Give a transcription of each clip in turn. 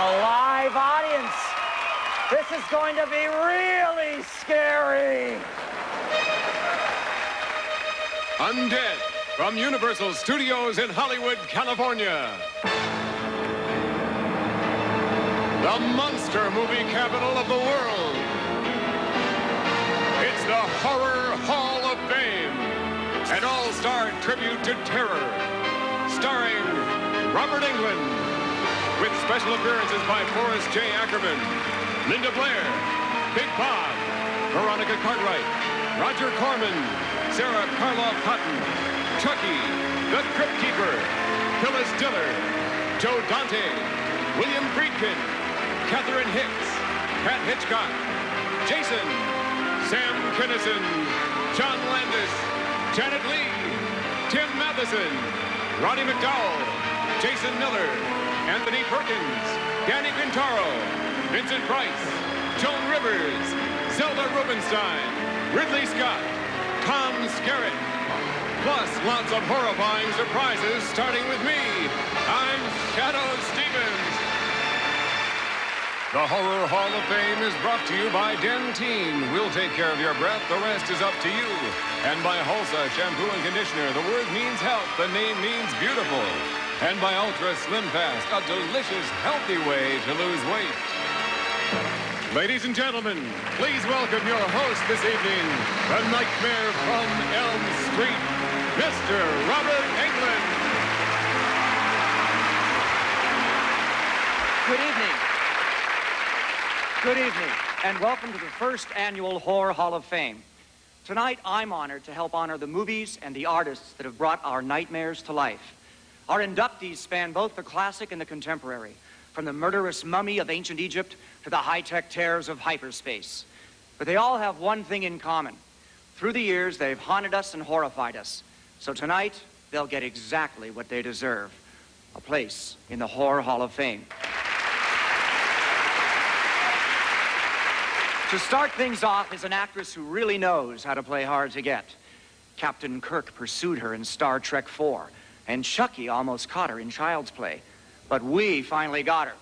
a live audience. This is going to be really scary. Undead from Universal Studios in Hollywood, California. The monster movie capital of the world. It's the Horror Hall of Fame, an all-star tribute to terror, starring Robert Englund, with special appearances by Forrest J. Ackerman, Linda Blair, Big Bob, Veronica Cartwright, Roger Corman, Sarah Karloff Cotton, Chucky, The Crypt Keeper, Phyllis Diller, Joe Dante, William Friedkin, Catherine Hicks, Pat Hitchcock, Jason, Sam Kinison, John Landis, Janet Leigh, Tim Matheson, Ronnie McDowell, Jason Miller, Anthony Perkins, Danny Quintaro, Vincent Price, Joan Rivers, Zelda Rubinstein, Ridley Scott, Tom Skerritt, plus lots of horrifying surprises starting with me. I'm Shadow Stevens. The Horror Hall of Fame is brought to you by Dentyne. We'll take care of your breath. The rest is up to you. And by Hulsa Shampoo and Conditioner. The word means health. The name means beautiful. And by Ultra Slim Fast, a delicious, healthy way to lose weight. Ladies and gentlemen, please welcome your host this evening, the Nightmare from Elm Street, Mr. Robert Englund. Good evening. Good evening, and welcome to the first annual Horror Hall of Fame. Tonight, I'm honored to help honor the movies and the artists that have brought our nightmares to life. Our inductees span both the classic and the contemporary, from the murderous mummy of ancient Egypt to the high-tech terrors of hyperspace. But they all have one thing in common. Through the years, they've haunted us and horrified us. So tonight, they'll get exactly what they deserve, a place in the Horror Hall of Fame. To start things off is an actress who really knows how to play hard to get. Captain Kirk pursued her in Star Trek IV, and Chucky almost caught her in Child's Play. But we finally got her.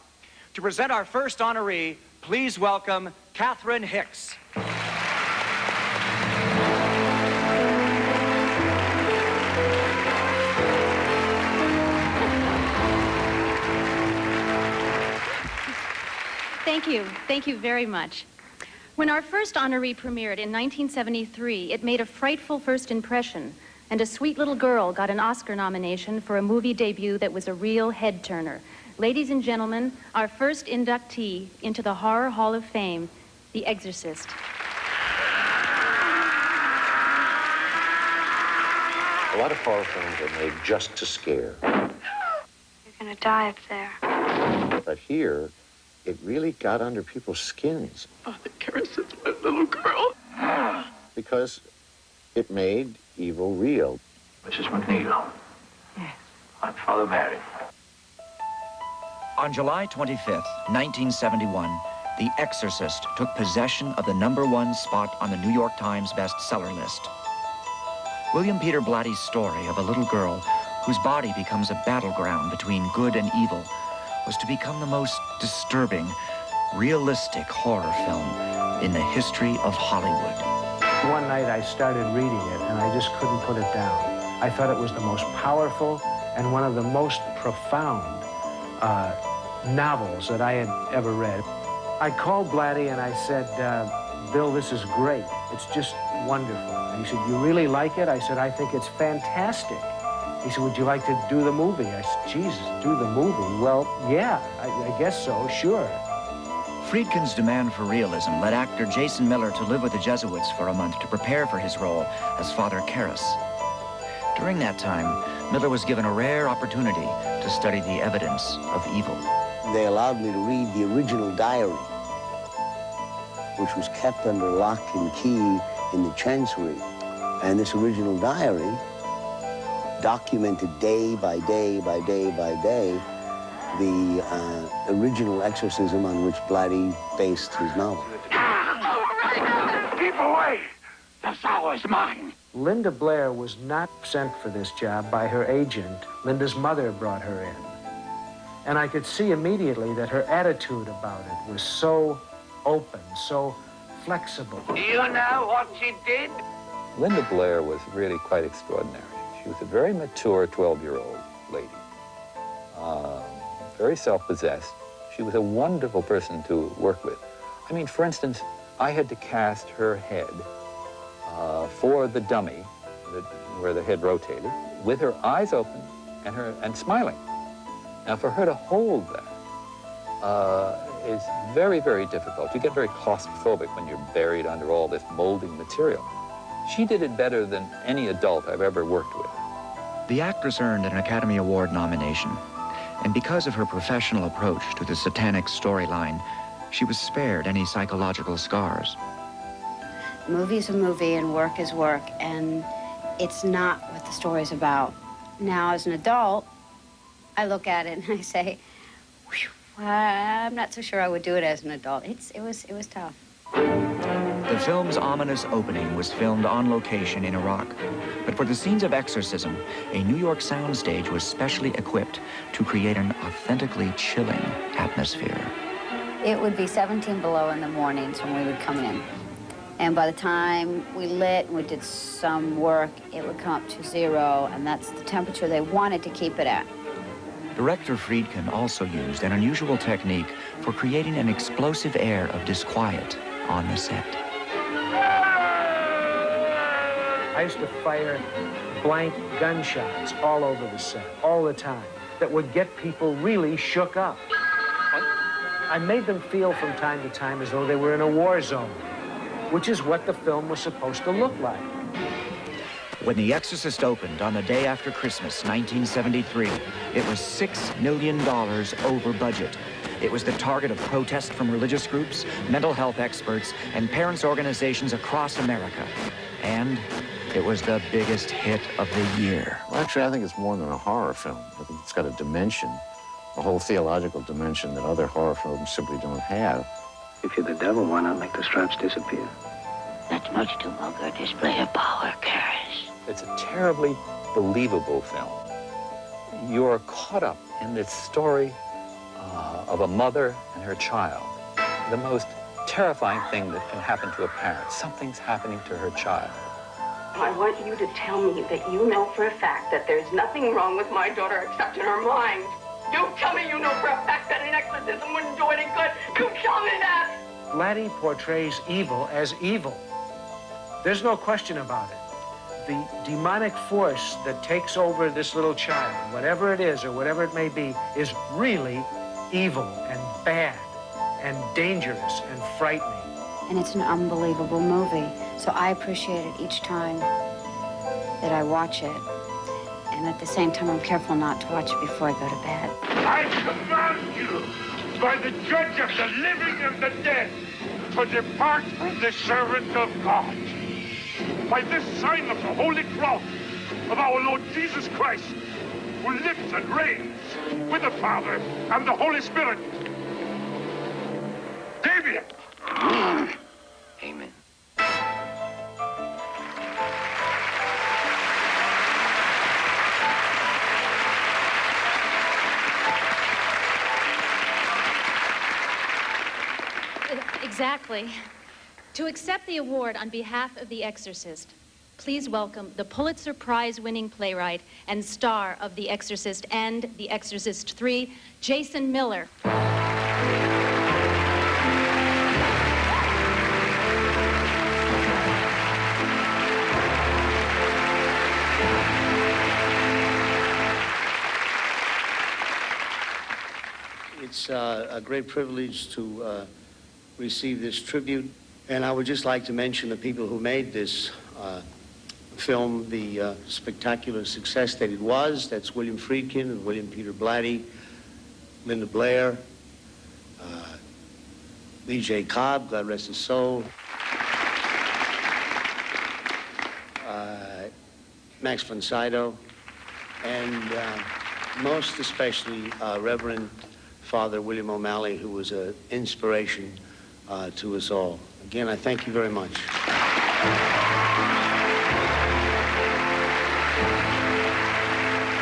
To present our first honoree, please welcome Catherine Hicks. Thank you. Thank you very much. When our first honoree premiered in 1973, it made a frightful first impression, and a sweet little girl got an Oscar nomination for a movie debut that was a real head-turner. Ladies and gentlemen, our first inductee into the Horror Hall of Fame, The Exorcist. A lot of horror films are made just to scare. You're gonna die up there. But here, it really got under people's skins. Father Karason's my little girl. Because it made evil real. Mrs. McNeil. Yes. I'm Father Mary. On July 25th, 1971, The Exorcist took possession of the #1 spot on the New York Times bestseller list. William Peter Blatty's story of a little girl whose body becomes a battleground between good and evil was to become the most disturbing, realistic horror film in the history of Hollywood. One night I started reading it and I just couldn't put it down. I thought it was the most powerful and one of the most profound novels that I had ever read. I called Blatty and I said, Bill, this is great. It's just wonderful. And he said, you really like it? I said, I think it's fantastic. He said, would you like to do the movie? I said, Jesus, do the movie? Well, yeah, I guess so, sure. Friedkin's demand for realism led actor Jason Miller to live with the Jesuits for a month to prepare for his role as Father Karras. During that time, Miller was given a rare opportunity to study the evidence of evil. They allowed me to read the original diary, which was kept under lock and key in the chancery. And this original diary documented day by day by day by day the original exorcism on which Blatty based his novel. Keep away! The soul is mine. Linda Blair was not sent for this job by her agent. Linda's mother brought her in. And I could see immediately that her attitude about it was so open, so flexible. Do you know what she did? Linda Blair was really quite extraordinary. She was a very mature 12-year-old lady, very self-possessed. She was a wonderful person to work with. I mean, for instance, I had to cast her head for the dummy, where the head rotated, with her eyes open and smiling. Now, for her to hold that is very, very difficult. You get very claustrophobic when you're buried under all this molding material. She did it better than any adult I've ever worked with. The actress earned an Academy Award nomination, and because of her professional approach to the satanic storyline, she was spared any psychological scars. A movie's a movie and work is work, and it's not what the story's about. Now, as an adult, I look at it and I say, I'm not so sure I would do it as an adult. It was tough. The film's ominous opening was filmed on location in Iraq, but for the scenes of exorcism, a New York soundstage was specially equipped to create an authentically chilling atmosphere. It would be 17 below in the mornings when we would come in. And by the time we lit and we did some work, it would come up to 0, and that's the temperature they wanted to keep it at. Director Friedkin also used an unusual technique for creating an explosive air of disquiet on the set. I used to fire blank gunshots all over the set, all the time, that would get people really shook up. I made them feel from time to time as though they were in a war zone, which is what the film was supposed to look like. When The Exorcist opened on the day after Christmas, 1973, it was $6 million over budget. It was the target of protest from religious groups, mental health experts, and parents' organizations across America. And it was the biggest hit of the year. Well, actually, I think it's more than a horror film. I think it's got a dimension, a whole theological dimension that other horror films simply don't have. If you're the devil, why not make the straps disappear? That's much too vulgar a display of power, Karis. It's a terribly believable film. You're caught up in this story of a mother and her child. The most terrifying thing that can happen to a parent. Something's happening to her child. I want you to tell me that you know for a fact that there's nothing wrong with my daughter except in her mind. You tell me you know for a fact that an exorcism wouldn't do any good. You tell me that! Blatty portrays evil as evil. There's no question about it. The demonic force that takes over this little child, whatever it is or whatever it may be, is really evil and bad and dangerous and frightening. And it's an unbelievable movie, so I appreciate it each time that I watch it. And at the same time, I'm careful not to watch it before I go to bed. I command you, by the judge of the living and the dead, to depart from the servant of God. By this sign of the Holy Cross of our Lord Jesus Christ, who lives and reigns with the Father and the Holy Spirit. Damien! Amen. Exactly. To accept the award on behalf of The Exorcist, please welcome the Pulitzer Prize-winning playwright and star of The Exorcist and The Exorcist III, Jason Miller. It's a great privilege to receive this tribute. And I would just like to mention the people who made this film, the spectacular success that it was. That's William Friedkin and William Peter Blatty, Linda Blair, Lee J. Cobb, God rest his soul, Max von Sydow, and most especially Reverend Father William O'Malley, who was an inspiration to us all. Again, I thank you very much.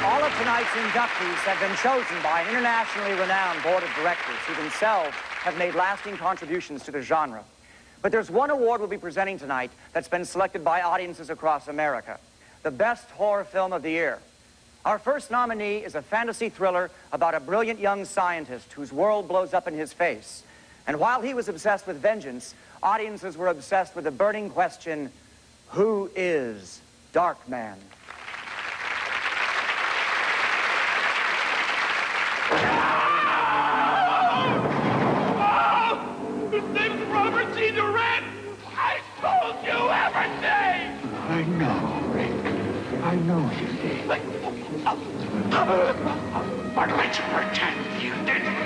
All of tonight's tonight's inductees have been chosen by an internationally renowned board of directors who themselves have made lasting contributions to the genre. But there's one award we'll be presenting tonight that's been selected by audiences across America, the best horror film of the year. Our first nominee is a fantasy thriller about a brilliant young scientist whose world blows up in his face. And while he was obsessed with vengeance, audiences were obsessed with the burning question, who is Darkman? His name's Robert T. Durant! I told you everything! I know, Rick. I know you did. But let's pretend you didn't.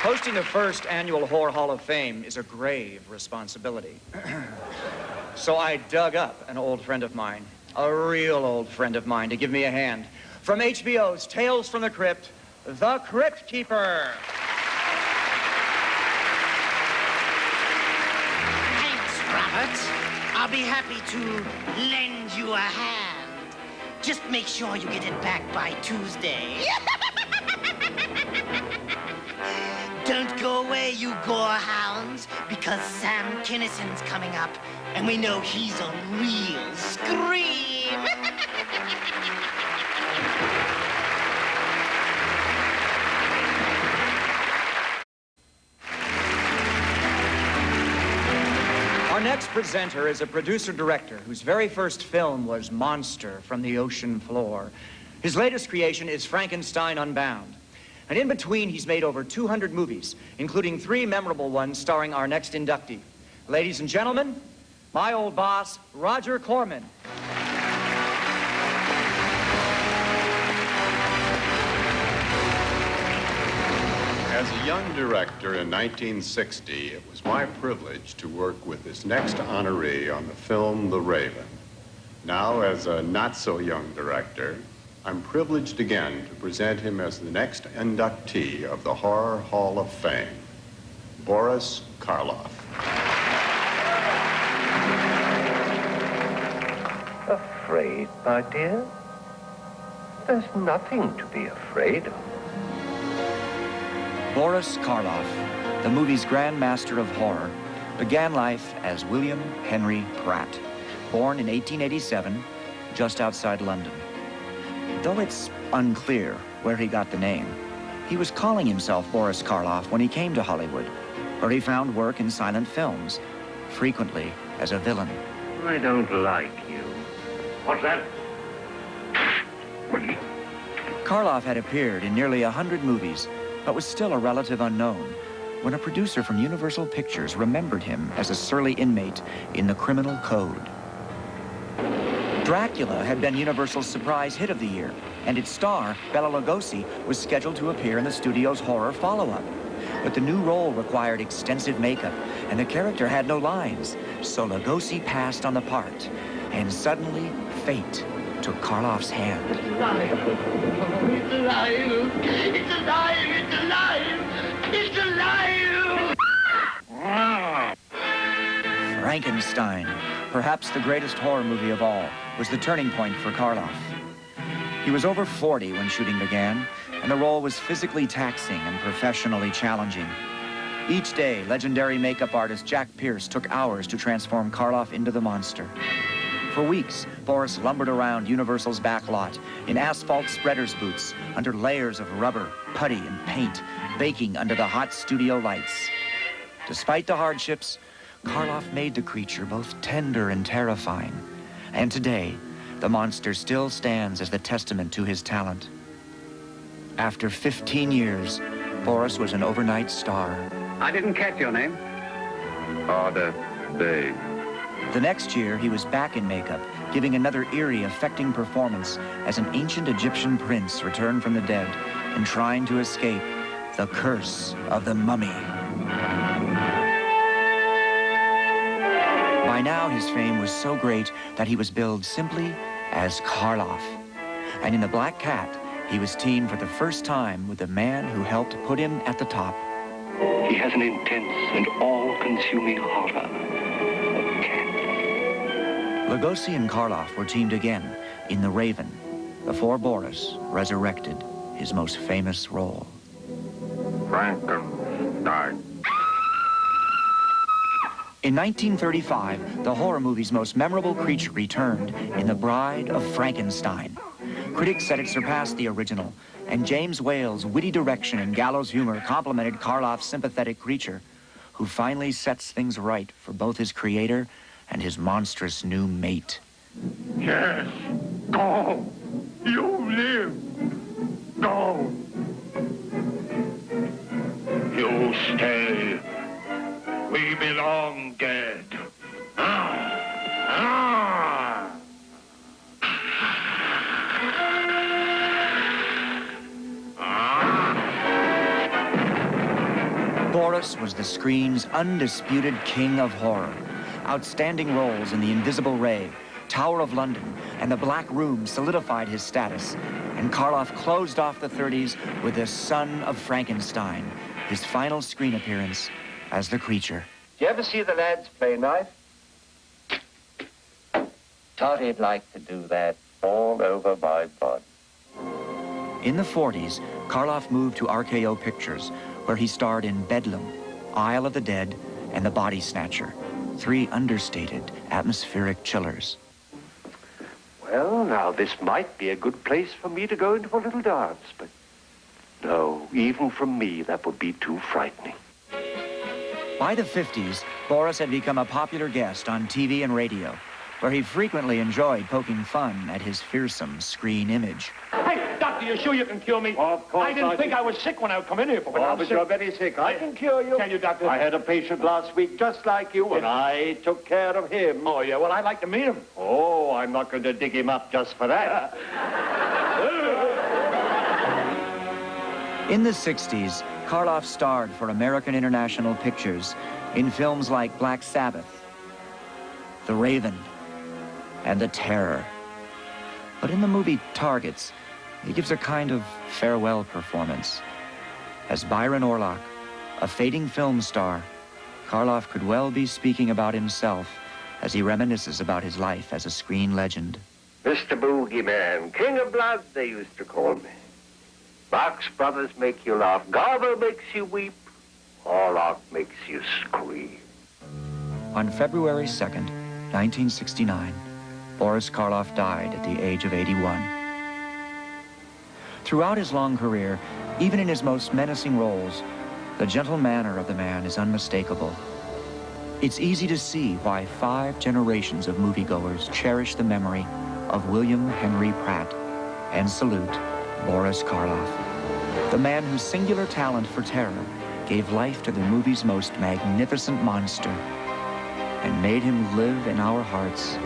Hosting the first annual Horror Hall of Fame is a grave responsibility. So I dug up an old friend of mine, a real old friend of mine, to give me a hand. From HBO's Tales from the Crypt, The Crypt Keeper. Thanks, Robert. I'll be happy to lend you a hand. Just make sure you get it back by Tuesday. Don't go away, you gorehounds, because Sam Kinnison's coming up, and we know he's a real scream. Our next presenter is a producer-director whose very first film was Monster from the Ocean Floor. His latest creation is Frankenstein Unbound. And in between, he's made over 200 movies, including 3 memorable ones starring our next inductee. Ladies and gentlemen, my old boss, Roger Corman. As a young director in 1960, it was my privilege to work with this next honoree on the film The Raven. Now, as a not-so-young director, I'm privileged again to present him as the next inductee of the Horror Hall of Fame, Boris Karloff. Afraid, my dear? There's nothing to be afraid of. Boris Karloff, the movie's Grand Master of Horror, began life as William Henry Pratt, born in 1887, just outside London. Though it's unclear where he got the name, he was calling himself Boris Karloff when he came to Hollywood, where he found work in silent films, frequently as a villain. I don't like you. What's that? Karloff had appeared in nearly 100 movies, but was still a relative unknown when a producer from Universal Pictures remembered him as a surly inmate in The Criminal Code. Dracula had been Universal's surprise hit of the year, and its star, Bela Lugosi, was scheduled to appear in the studio's horror follow-up. But the new role required extensive makeup, and the character had no lines, so Lugosi passed on the part, and suddenly, fate took Karloff's hand. It's alive! It's alive! It's alive! It's alive! It's alive! Frankenstein, perhaps the greatest horror movie of all, was the turning point for Karloff. He was over 40 when shooting began, and the role was physically taxing and professionally challenging. Each day, legendary makeup artist Jack Pierce took hours to transform Karloff into the monster. For weeks, Boris lumbered around Universal's back lot in asphalt spreader's boots, under layers of rubber, putty, and paint, baking under the hot studio lights. Despite the hardships, Karloff made the creature both tender and terrifying. And today, the monster still stands as the testament to his talent. After 15 years, Boris was an overnight star. I didn't catch your name. Order B. The next year, he was back in makeup, giving another eerie, affecting performance as an ancient Egyptian prince returned from the dead and trying to escape the curse of the mummy. By now, his fame was so great that he was billed simply as Karloff. And in The Black Cat, he was teamed for the first time with the man who helped put him at the top. He has an intense and all-consuming horror. Lugosi and Karloff were teamed again in The Raven, before Boris resurrected his most famous role. Frankenstein. In 1935, the horror movie's most memorable creature returned in The Bride of Frankenstein. Critics said it surpassed the original, and James Whale's witty direction and gallows humor complimented Karloff's sympathetic creature, who finally sets things right for both his creator and his monstrous new mate. Yes, go. You live. Go. You stay. We belong dead. Boris was the screen's undisputed king of horror. Outstanding roles in The Invisible Ray, Tower of London, and The Black Room solidified his status, and Karloff closed off the 30s with The Son of Frankenstein, his final screen appearance as the creature. Do you ever see the lads play knife? Thought he'd like to do that all over my body. In the 40s, Karloff moved to RKO Pictures, where he starred in Bedlam, Isle of the Dead, and The Body Snatcher, 3 understated, atmospheric chillers. Well, now, this might be a good place for me to go into a little dance, but no, even from me, that would be too frightening. By the 50s, Boris had become a popular guest on TV and radio, where he frequently enjoyed poking fun at his fearsome screen image. Hey, doctor, you sure you can cure me? Of course I didn't think I was sick when I come in here. But But you're very sick. I can cure you. Can you, doctor? I had a patient last week just like you, and I took care of him. Oh, yeah, well, I'd like to meet him. Oh, I'm not going to dig him up just for that. In the 60s, Karloff starred for American International Pictures in films like Black Sabbath, The Raven, and The Terror. But in the movie Targets, he gives a kind of farewell performance. As Byron Orlock, a fading film star, Karloff could well be speaking about himself as he reminisces about his life as a screen legend. Mr. Boogeyman, King of Blood, they used to call me. Marx Brothers make you laugh. Garber makes you weep. Orlock makes you scream. On February 2nd, 1969, Boris Karloff died at the age of 81. Throughout his long career, even in his most menacing roles, the gentle manner of the man is unmistakable. It's easy to see why 5 generations of moviegoers cherish the memory of William Henry Pratt and salute Boris Karloff, the man whose singular talent for terror gave life to the movie's most magnificent monster and made him live in our hearts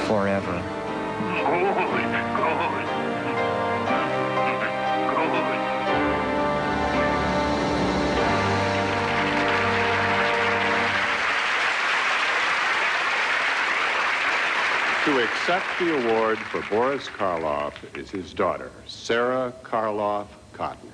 forever. To accept the award for Boris Karloff is his daughter, Sarah Karloff Cotton.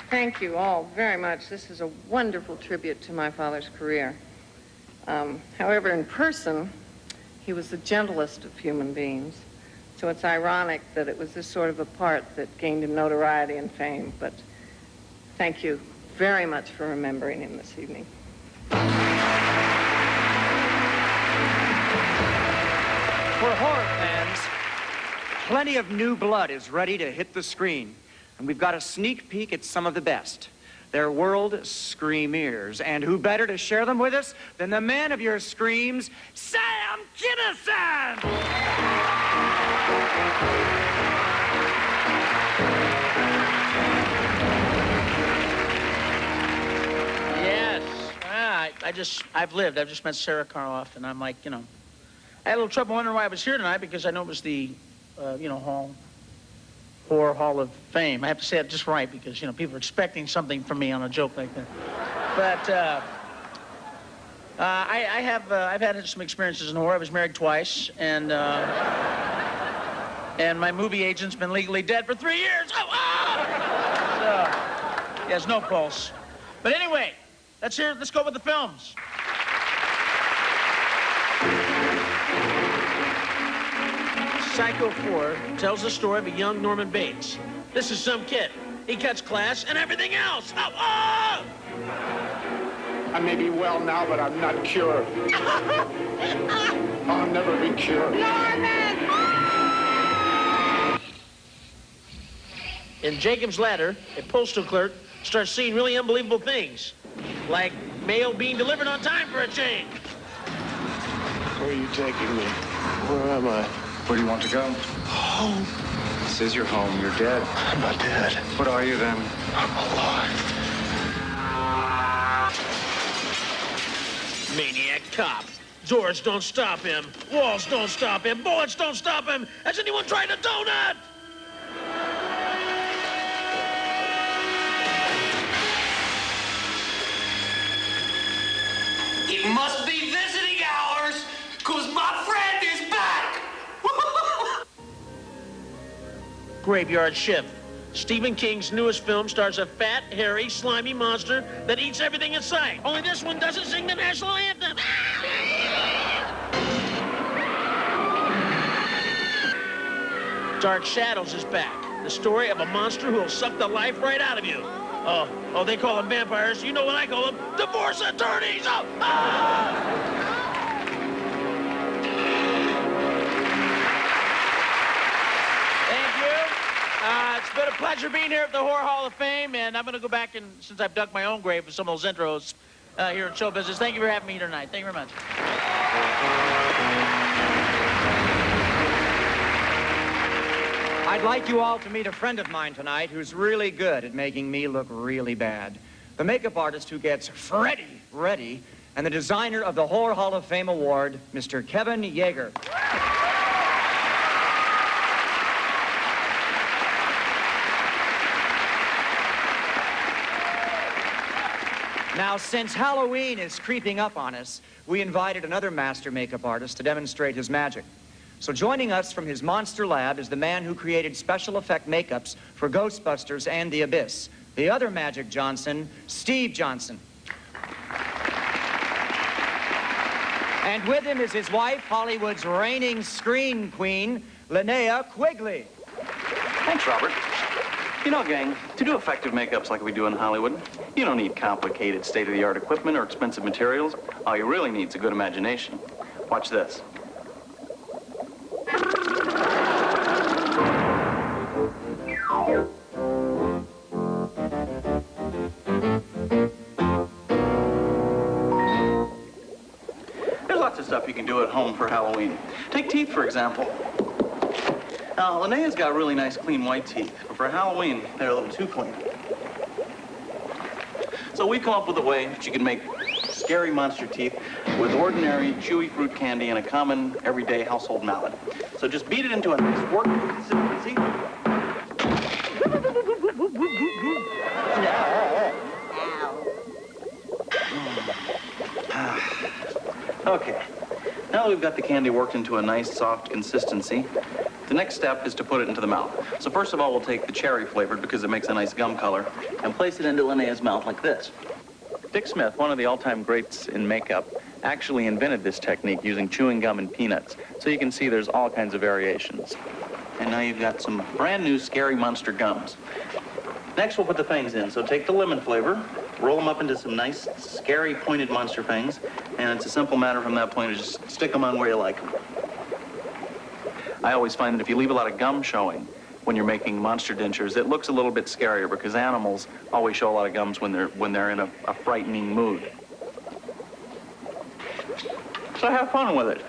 Thank you all very much. This is a wonderful tribute to my father's career. However, in person, he was the gentlest of human beings. So it's ironic that it was this sort of a part that gained him notoriety and fame. But thank you very much for remembering him this evening. For horror fans, plenty of new blood is ready to hit the screen. And we've got a sneak peek at some of the best. They're world screamers. And who better to share them with us than the man of your screams, Sam Kinison! Yes. I've lived. I've just met Sarah Karloff, and I'm like, I had a little trouble wondering why I was here tonight because I know it was the, hall. Horror Hall of Fame. I have to say it just right because, you know, people are expecting something from me on a joke like that. But I've had some experiences in horror. I was married twice, and my movie agent's been legally dead for 3 years. Oh, ah! So, he has no pulse. But anyway, let's go with the films. Psycho 4 tells the story of a young Norman Bates. This is some kid. He cuts class and everything else. Oh, oh! I may be well now, but I'm not cured. I'll never be cured. Norman! In Jacob's Ladder, a postal clerk starts seeing really unbelievable things, like mail being delivered on time for a change. Where are you taking me? Where am I? Where do you want to go? Home. This is your home. You're dead. I'm not dead. What are you then? I'm alive. Maniac cop. Doors don't stop him. Walls don't stop him. Bullets don't stop him. Has anyone tried a donut? It must be visiting hours, because my friend is back! Graveyard Shift. Stephen King's newest film stars a fat, hairy, slimy monster that eats everything in sight. Only this one doesn't sing the national anthem. Dark Shadows is back. The story of a monster who will suck the life right out of you. Oh, they call them vampires. You know what I call them? Divorce attorneys! Oh, ah! Thank you. It's been a pleasure being here at the Horror Hall of Fame, and I'm going to go back and, since I've dug my own grave with some of those intros here in show business, thank you for having me here tonight. Thank you very much. I'd like you all to meet a friend of mine tonight who's really good at making me look really bad. The makeup artist who gets Freddy ready, and the designer of the Horror Hall of Fame Award, Mr. Kevin Yeager. Now, since Halloween is creeping up on us, we invited another master makeup artist to demonstrate his magic. So joining us from his monster lab is the man who created special effect makeups for Ghostbusters and The Abyss, the other Magic Johnson, Steve Johnson. And with him is his wife, Hollywood's reigning screen queen, Linnea Quigley. Thanks, Robert. You know, gang, to do effective makeups like we do in Hollywood, you don't need complicated state-of-the-art equipment or expensive materials. All you really need is a good imagination. Watch this. There's lots of stuff you can do at home for Halloween. Take teeth, for example. Now, Linnea's got really nice, clean white teeth, but for Halloween, they're a little too clean. So we come up with a way that you can make scary monster teeth with ordinary, chewy fruit candy and a common, everyday household mallet. So just beat it into a nice workable consistency. Okay, now that we've got the candy worked into a nice, soft consistency, the next step is to put it into the mouth. So first of all, we'll take the cherry flavored because it makes a nice gum color and place it into Linnea's mouth like this. Dick Smith, one of the all-time greats in makeup, actually invented this technique using chewing gum and peanuts. So you can see there's all kinds of variations. And now you've got some brand new scary monster gums. Next, we'll put the fangs in. So take the lemon flavor, roll them up into some nice, scary, pointed monster fangs, and it's a simple matter from that point to just stick them on where you like them. I always find that if you leave a lot of gum showing when you're making monster dentures, it looks a little bit scarier because animals always show a lot of gums when they're in a frightening mood. So have fun with it.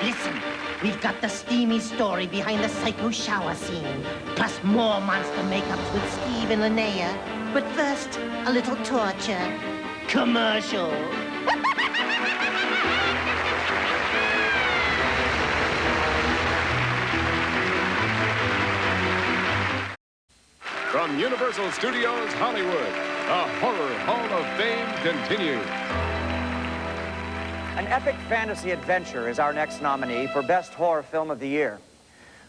Listen, we've got the steamy story behind the psycho shower scene, plus more monster makeups with Steve and Linnea. But first, a little torture. Commercial. From Universal Studios Hollywood, the Horror Hall of Fame continues. An epic fantasy adventure is our next nominee for Best Horror Film of the Year.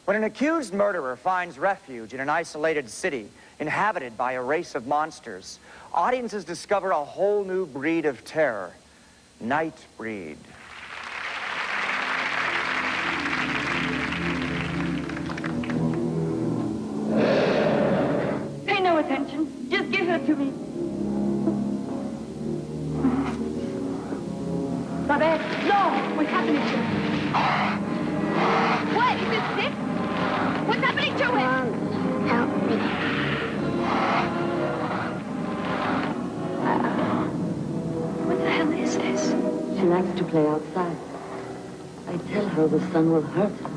When an accused murderer finds refuge in an isolated city inhabited by a race of monsters, audiences discover a whole new breed of terror, Nightbreed. Pay no attention. Just give her to me. Babette, no! What's happening to her? What? Is it sick? What's happening to it? Help me. What the hell is this? She likes to play outside. I tell her the sun will hurt her.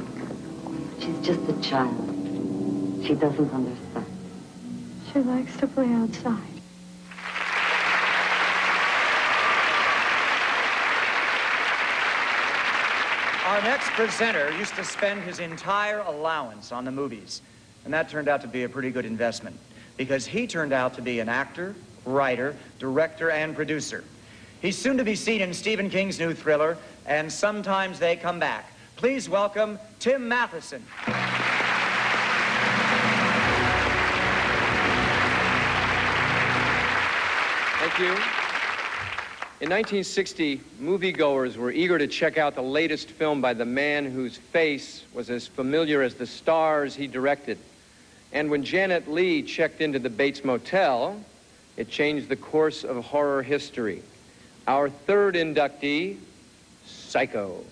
She's just a child. She doesn't understand. She likes to play outside. Our next presenter used to spend his entire allowance on the movies, and that turned out to be a pretty good investment because he turned out to be an actor, writer, director, and producer. He's soon to be seen in Stephen King's new thriller, And Sometimes They Come Back. Please welcome Tim Matheson. Thank you. In 1960, moviegoers were eager to check out the latest film by the man whose face was as familiar as the stars he directed. And when Janet Leigh checked into the Bates Motel, it changed the course of horror history. Our third inductee, Psycho.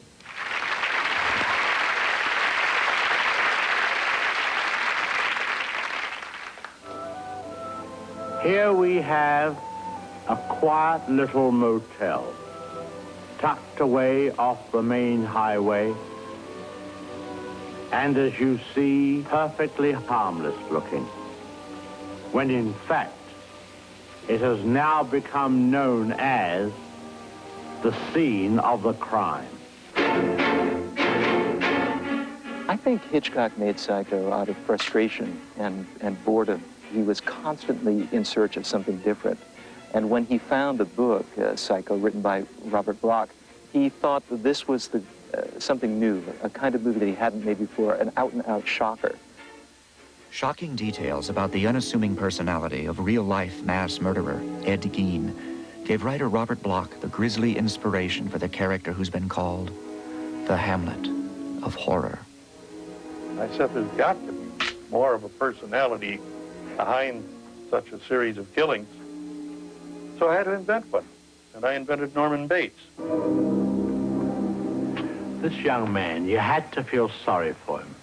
Here we have a quiet little motel, tucked away off the main highway, and as you see, perfectly harmless looking, when in fact, it has now become known as the scene of the crime. I think Hitchcock made Psycho out of frustration and boredom. He was constantly in search of something different. And when he found the book, Psycho, written by Robert Bloch, he thought that this was something new, a kind of movie that he hadn't made before, an out-and-out shocker. Shocking details about the unassuming personality of real-life mass murderer Ed Gein gave writer Robert Bloch the grisly inspiration for the character who's been called the Hamlet of horror. I said there's got to be more of a personality behind such a series of killings. So I had to invent one, and I invented Norman Bates. This young man, you had to feel sorry for him.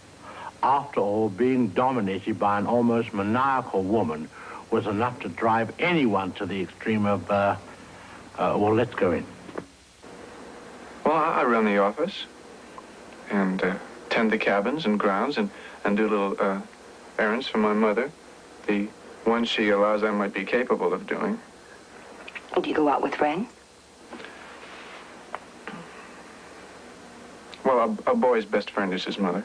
After all, being dominated by an almost maniacal woman was enough to drive anyone to the extreme of, well, let's go in. Well, I run the office and tend the cabins and grounds and do little errands for my mother, the ones she allows I might be capable of doing. Do you go out with friends? Well, a boy's best friend is his mother.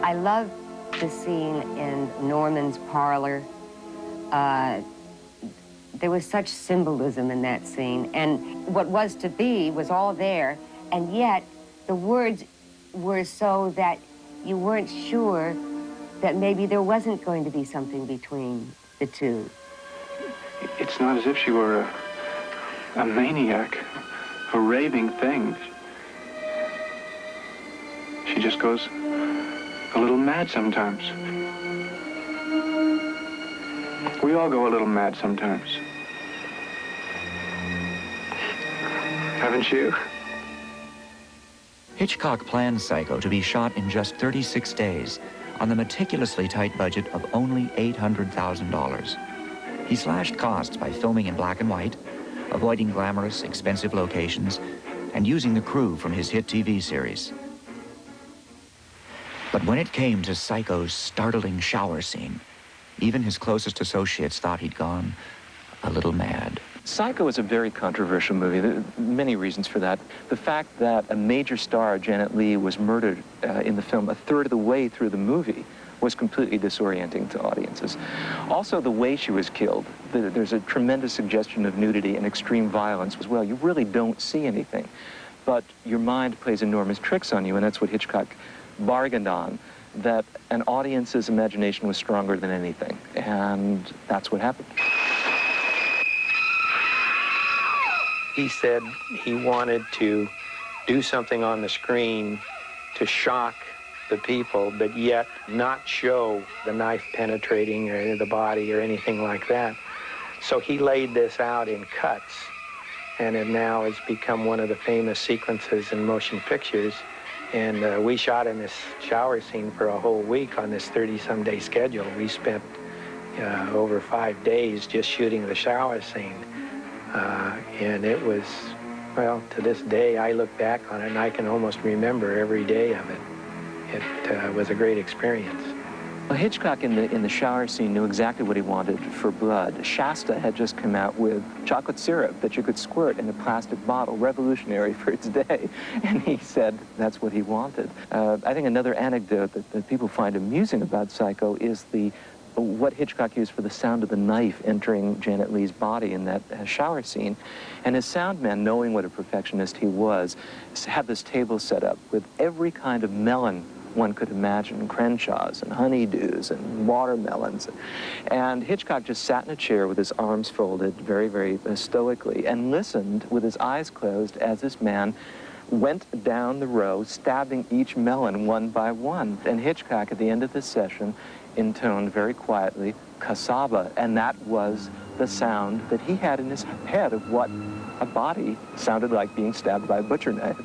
I love the scene in Norman's parlor. There was such symbolism in that scene, and what was to be was all there, and yet the words were so that you weren't sure that maybe there wasn't going to be something between the two. It's not as if she were a maniac, a raving thing. She just goes a little mad sometimes. We all go a little mad sometimes. Haven't you? Hitchcock planned Psycho to be shot in just 36 days on the meticulously tight budget of only $800,000. He slashed costs by filming in black and white, avoiding glamorous, expensive locations, and using the crew from his hit TV series. But when it came to Psycho's startling shower scene, even his closest associates thought he'd gone a little mad. Psycho is a very controversial movie. There are many reasons for that. The fact that a major star, Janet Leigh, was murdered in the film a third of the way through the movie was completely disorienting to audiences. Also, the way she was killed, there's a tremendous suggestion of nudity and extreme violence as well. You really don't see anything, but your mind plays enormous tricks on you, and that's what Hitchcock bargained on, that an audience's imagination was stronger than anything, and that's what happened. He said he wanted to do something on the screen to shock the people, but yet not show the knife penetrating or the body or anything like that. So he laid this out in cuts, and it now has become one of the famous sequences in motion pictures. And we shot in this shower scene for a whole week on this 30-some day schedule. We spent over 5 days just shooting the shower scene. And it was, well, to this day, I look back on it and I can almost remember every day of it. It was a great experience. Well, Hitchcock in the shower scene knew exactly what he wanted for blood. Shasta had just come out with chocolate syrup that you could squirt in a plastic bottle, revolutionary for its day. And he said that's what he wanted. I think another anecdote that people find amusing about Psycho is what Hitchcock used for the sound of the knife entering Janet Leigh's body in that shower scene. And his sound man, knowing what a perfectionist he was, had this table set up with every kind of melon one could imagine, Crenshaws and honeydews and watermelons. And Hitchcock just sat in a chair with his arms folded very, very stoically and listened with his eyes closed as this man went down the row, stabbing each melon one by one. And Hitchcock, at the end of this session, intoned very quietly, cassava, and that was the sound that he had in his head of what a body sounded like being stabbed by a butcher knife.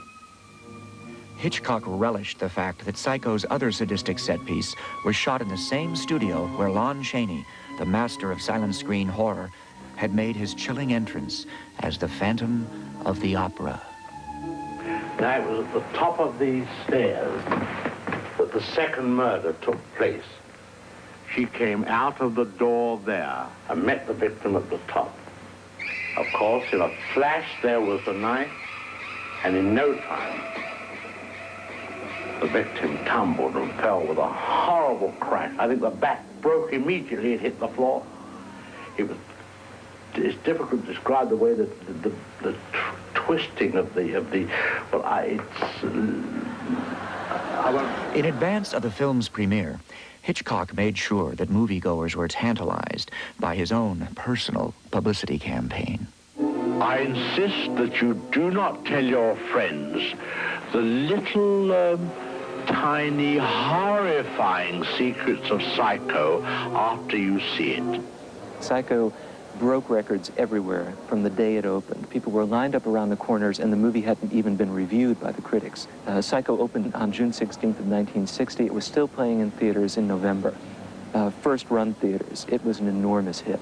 Hitchcock relished the fact that Psycho's other sadistic set piece was shot in the same studio where Lon Chaney, the master of silent screen horror, had made his chilling entrance as the Phantom of the Opera. Now, it was at the top of these stairs that the second murder took place. She came out of the door there and met the victim at the top. Of course, in a flash, there was the knife, and in no time, the victim tumbled and fell with a horrible crash. I think the back broke immediately and hit the floor. It's difficult to describe the way that the twisting of the In advance of the film's premiere, Hitchcock made sure that moviegoers were tantalized by his own personal publicity campaign. I insist that you do not tell your friends the little, tiny, horrifying secrets of Psycho after you see it. Psycho broke records everywhere from the day it opened. People were lined up around the corners, and the movie hadn't even been reviewed by the critics. Psycho opened on June 16th of 1960. It was still playing in theaters in November. First-run theaters. It was an enormous hit.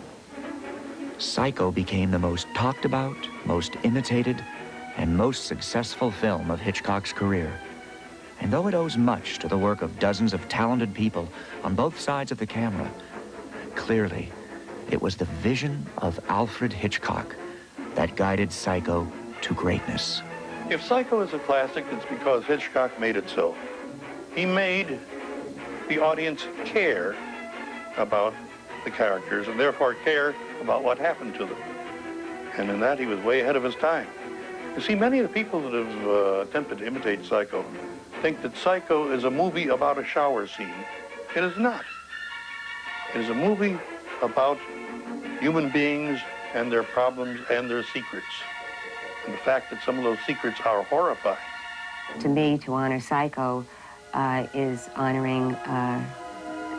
Psycho became the most talked about, most imitated, and most successful film of Hitchcock's career. And though it owes much to the work of dozens of talented people on both sides of the camera, clearly, it was the vision of Alfred Hitchcock that guided Psycho to greatness. If Psycho is a classic, it's because Hitchcock made it so. He made the audience care about the characters and therefore care about what happened to them. And in that, he was way ahead of his time. You see, many of the people that have attempted to imitate Psycho think that Psycho is a movie about a shower scene. It is not. It is a movie about human beings and their problems and their secrets. And the fact that some of those secrets are horrifying. To me, to honor Psycho is honoring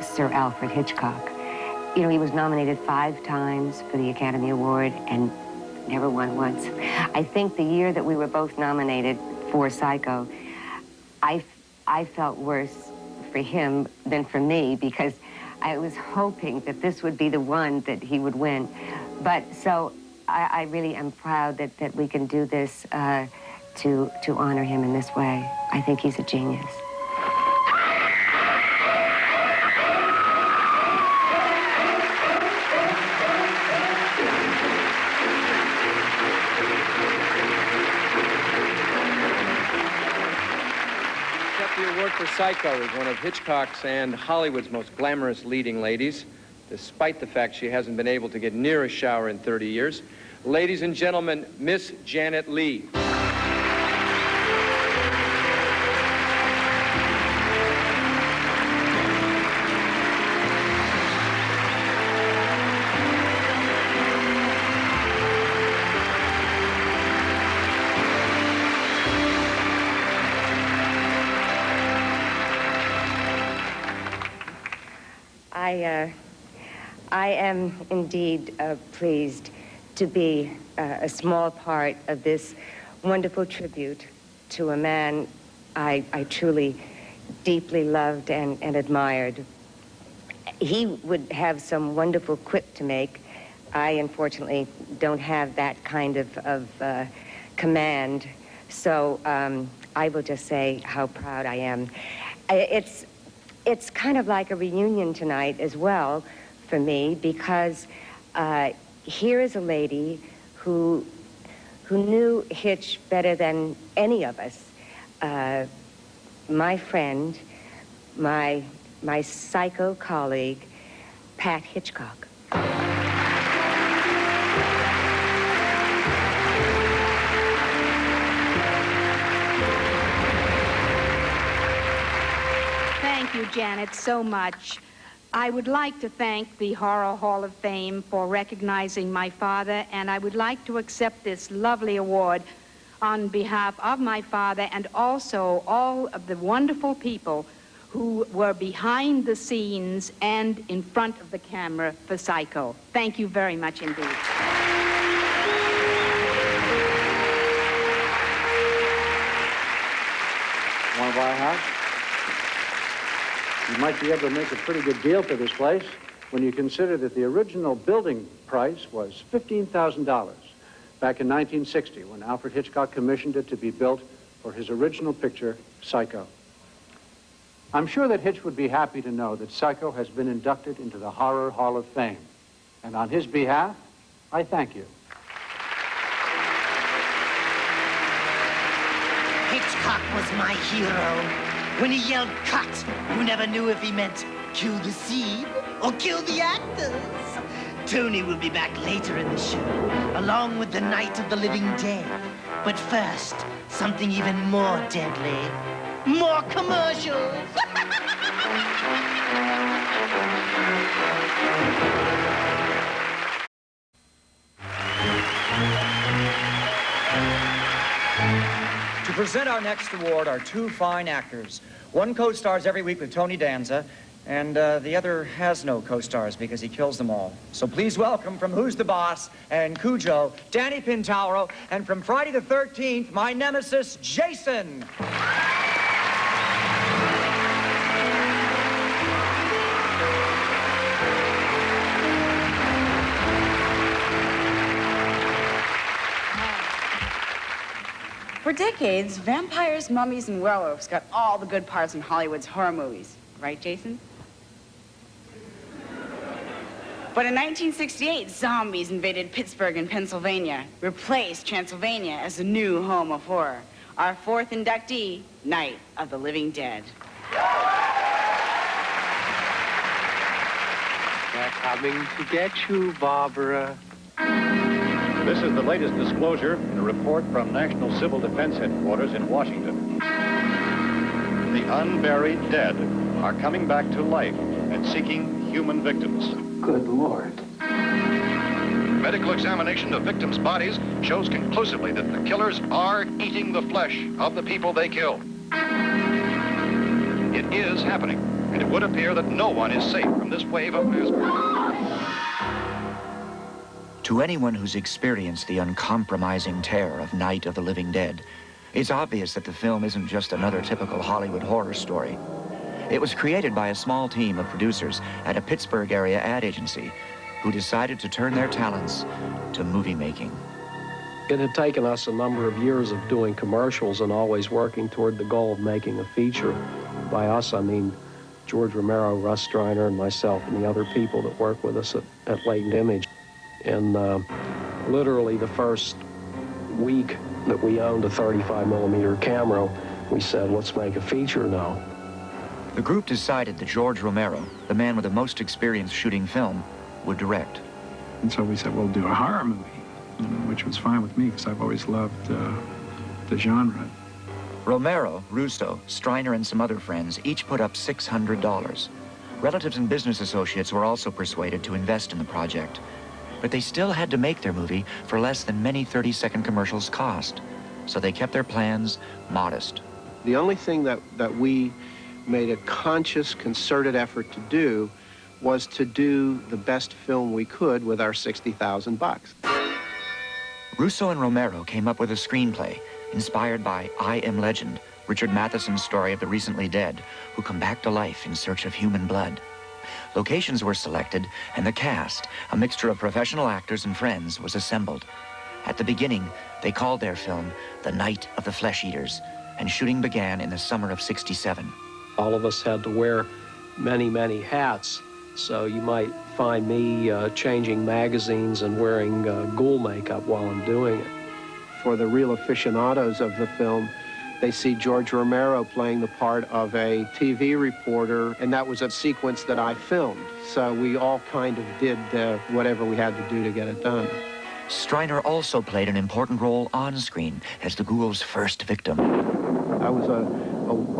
Sir Alfred Hitchcock. You know, he was nominated 5 times for the Academy Award and never won once. I think the year that we were both nominated for Psycho, I felt worse for him than for me because I was hoping that this would be the one that he would win. But so I really am proud that we can do this to honor him in this way. I think he's a genius. The award for Psycho is one of Hitchcock's and Hollywood's most glamorous leading ladies, despite the fact she hasn't been able to get near a shower in 30 years. Ladies and gentlemen, Miss Janet Leigh. I am indeed pleased to be a small part of this wonderful tribute to a man I truly deeply loved and admired. He would have some wonderful quip to make. I, unfortunately, don't have that kind of command, so I will just say how proud I am. It's kind of like a reunion tonight as well for me, because here is a lady who knew Hitch better than any of us. My friend, my Psycho colleague, Pat Hitchcock. Thank you, Janet, so much. I would like to thank the Horror Hall of Fame for recognizing my father, and I would like to accept this lovely award on behalf of my father and also all of the wonderful people who were behind the scenes and in front of the camera for Psycho. Thank you very much indeed. Want to buy a house? You might be able to make a pretty good deal for this place when you consider that the original building price was $15,000 back in 1960 when Alfred Hitchcock commissioned it to be built for his original picture, Psycho. I'm sure that Hitch would be happy to know that Psycho has been inducted into the Horror Hall of Fame. And on his behalf, I thank you. Hitchcock was my hero. When he yelled cut, you never knew if he meant kill the scene or kill the actors. Tony will be back later in the show, along with the Night of the Living Dead. But first, something even more deadly. More commercials! To present our next award are two fine actors. One co-stars every week with Tony Danza, and the other has no co-stars because he kills them all. So please welcome from Who's the Boss and Cujo, Danny Pintauro, and from Friday the 13th, my nemesis, Jason. For decades, vampires, mummies, and werewolves got all the good parts in Hollywood's horror movies. Right, Jason? But in 1968, zombies invaded Pittsburgh and Pennsylvania, replaced Transylvania as the new home of horror. Our fourth inductee, Night of the Living Dead. They're coming to get you, Barbara. This is the latest disclosure in a report from National Civil Defense Headquarters in Washington. The unburied dead are coming back to life and seeking human victims. Good Lord. Medical examination of victims' bodies shows conclusively that the killers are eating the flesh of the people they kill. It is happening, and it would appear that no one is safe from this wave of mass murder. To anyone who's experienced the uncompromising terror of Night of the Living Dead, it's obvious that the film isn't just another typical Hollywood horror story. It was created by a small team of producers at a Pittsburgh area ad agency who decided to turn their talents to movie making. It had taken us a number of years of doing commercials and always working toward the goal of making a feature. By us, I mean George Romero, Russ Striner, and myself, and the other people that work with us at Latent Image. And literally the first week that we owned a 35mm camera, we said, let's make a feature now. The group decided that George Romero, the man with the most experience shooting film, would direct. And so we said, we'll do a horror movie, which was fine with me because I've always loved the genre. Romero, Russo, Streiner, and some other friends each put up $600. Relatives and business associates were also persuaded to invest in the project. But they still had to make their movie for less than many 30-second commercials cost. So they kept their plans modest. The only thing that we made a conscious, concerted effort to do was to do the best film we could with our $60,000. Russo and Romero came up with a screenplay inspired by I Am Legend, Richard Matheson's story of the recently dead who come back to life in search of human blood. Locations were selected, and the cast, a mixture of professional actors and friends, was assembled. At the beginning, they called their film The Night of the Flesh Eaters, and shooting began in the summer of '67. All of us had to wear many, many hats, so you might find me changing magazines and wearing ghoul makeup while I'm doing it. For the real aficionados of the film, they see George Romero playing the part of a TV reporter, and that was a sequence that I filmed. So we all kind of did whatever we had to do to get it done. Streiner also played an important role on screen as the ghoul's first victim. I was a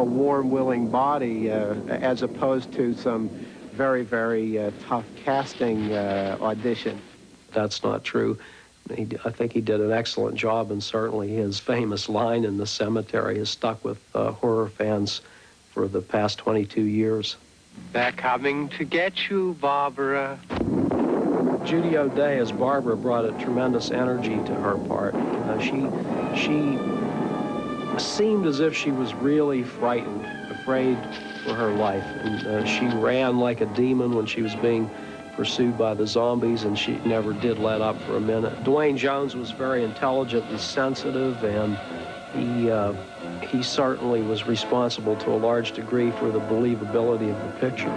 warm, willing body as opposed to some very, very tough casting audition. That's not true. I think he did an excellent job, and certainly his famous line in the cemetery has stuck with horror fans for the past 22 years. They're coming to get you, Barbara. Judy O'Day as Barbara brought a tremendous energy to her part. She seemed as if she was really frightened, afraid for her life, and she ran like a demon when she was being pursued by the zombies, and she never did let up for a minute. Dwayne Jones was very intelligent and sensitive, and he certainly was responsible to a large degree for the believability of the picture.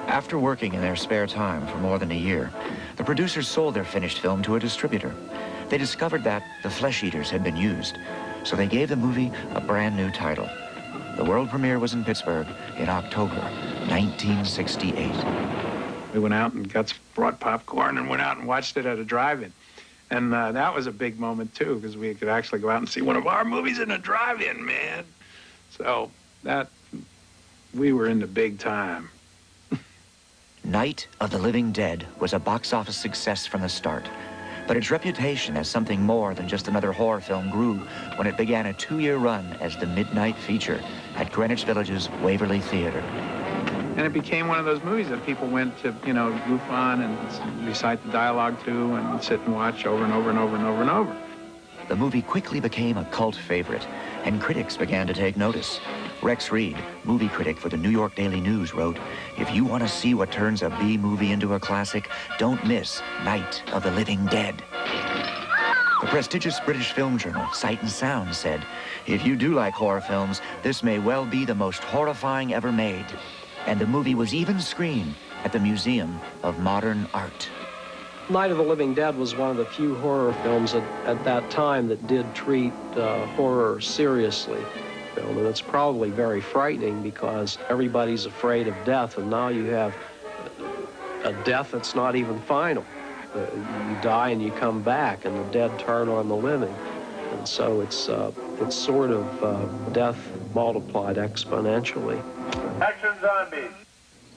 After working in their spare time for more than a year, the producers sold their finished film to a distributor. They discovered that The Flesh Eaters had been used, so they gave the movie a brand new title. The world premiere was in Pittsburgh in October 1968. We went out and brought popcorn and went out and watched it at a drive-in. And that was a big moment, too, because we could actually go out and see one of our movies in a drive-in, man. So we were in the big time. Night of the Living Dead was a box office success from the start, but its reputation as something more than just another horror film grew when it began a 2-year run as the midnight feature at Greenwich Village's Waverly Theater. And it became one of those movies that people went to, goof on and recite the dialogue to and sit and watch over and over and over and over and over. The movie quickly became a cult favorite, and critics began to take notice. Rex Reed, movie critic for the New York Daily News, wrote, "If you want to see what turns a B movie into a classic, don't miss Night of the Living Dead." The prestigious British film journal, Sight and Sound, said, "If you do like horror films, this may well be the most horrifying ever made." And the movie was even screened at the Museum of Modern Art. Night of the Living Dead was one of the few horror films at that time that did treat horror seriously. And it's probably very frightening because everybody's afraid of death, and now you have a death that's not even final. You die and you come back, and the dead turn on the living. And so it's sort of death multiplied exponentially. Action zombies!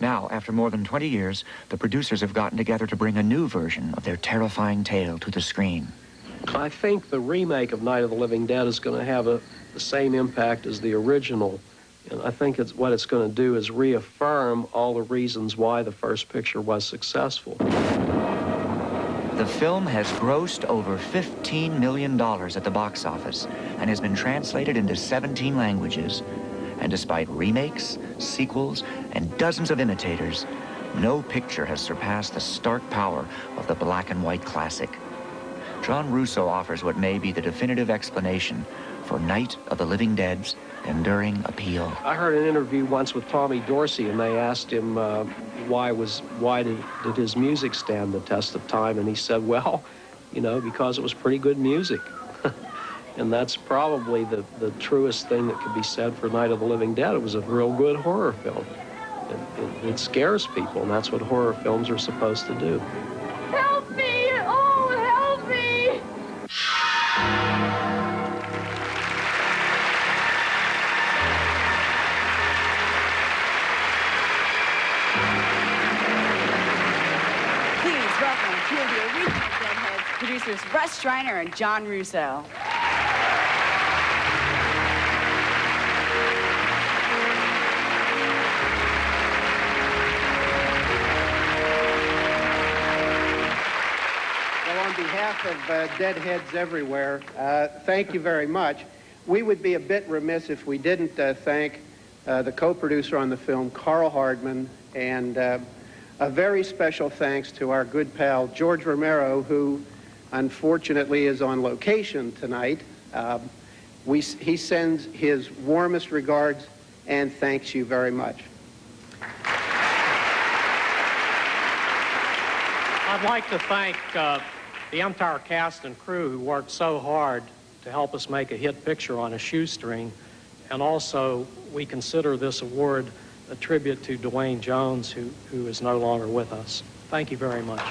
Now, after more than 20 years, the producers have gotten together to bring a new version of their terrifying tale to the screen. I think the remake of Night of the Living Dead is going to have the same impact as the original. And I think what it's going to do is reaffirm all the reasons why the first picture was successful. The film has grossed over $15 million at the box office and has been translated into 17 languages. And despite remakes, sequels, and dozens of imitators, no picture has surpassed the stark power of the black and white classic. John Russo offers what may be the definitive explanation for Night of the Living Dead's enduring appeal. I heard an interview once with Tommy Dorsey, and they asked him why did his music stand the test of time, and he said, well, because it was pretty good music. And that's probably the truest thing that could be said for Night of the Living Dead. It was a real good horror film. It scares people, and that's what horror films are supposed to do. Help me! Oh, help me! Please welcome two of the original Deadheads, producers Russ Schreiner and John Russo. Well, on behalf of Deadheads everywhere, thank you very much. We would be a bit remiss if we didn't thank the co-producer on the film, Carl Hardman, and a very special thanks to our good pal, George Romero, who unfortunately is on location tonight. He sends his warmest regards and thanks you very much. I'd like to thank the entire cast and crew who worked so hard to help us make a hit picture on a shoestring. And also, we consider this award a tribute to Dwayne Jones, who is no longer with us. Thank you very much.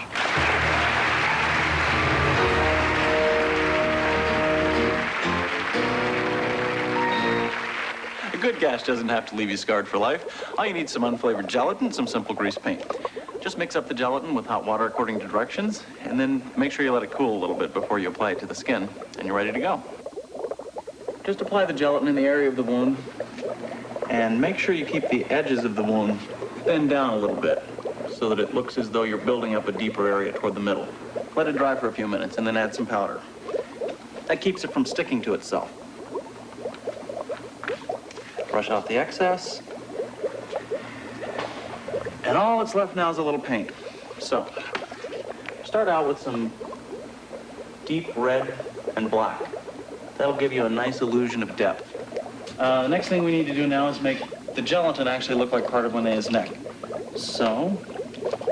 A good gash doesn't have to leave you scarred for life. All you need is some unflavored gelatin and some simple grease paint. Just mix up the gelatin with hot water according to directions, and then make sure you let it cool a little bit before you apply it to the skin, and you're ready to go. Just apply the gelatin in the area of the wound, and make sure you keep the edges of the wound thinned down a little bit so that it looks as though you're building up a deeper area toward the middle. Let it dry for a few minutes and then add some powder. That keeps it from sticking to itself. Brush out the excess. And all that's left now is a little paint. So, start out with some deep red and black. That'll give you a nice illusion of depth. The next thing we need to do now is make the gelatin actually look like part of Linnea's neck. So,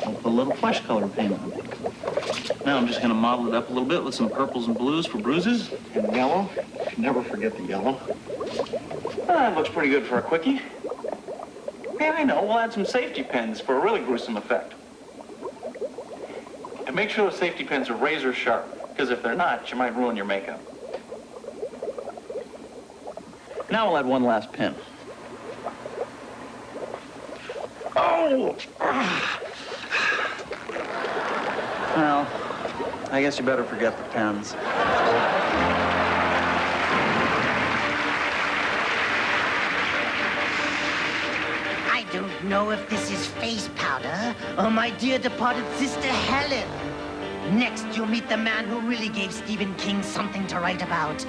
we'll put a little flesh color paint on it. Now I'm just going to model it up a little bit with some purples and blues for bruises, and yellow. Never forget the yellow. That looks pretty good for a quickie. Yeah, I know. We'll add some safety pins for a really gruesome effect. And make sure the safety pins are razor sharp, because if they're not, you might ruin your makeup. Now we'll add one last pin. Oh! Well, I guess you better forget the pins. I don't know if this is face powder or my dear departed sister Helen. Next, you'll meet the man who really gave Stephen King something to write about.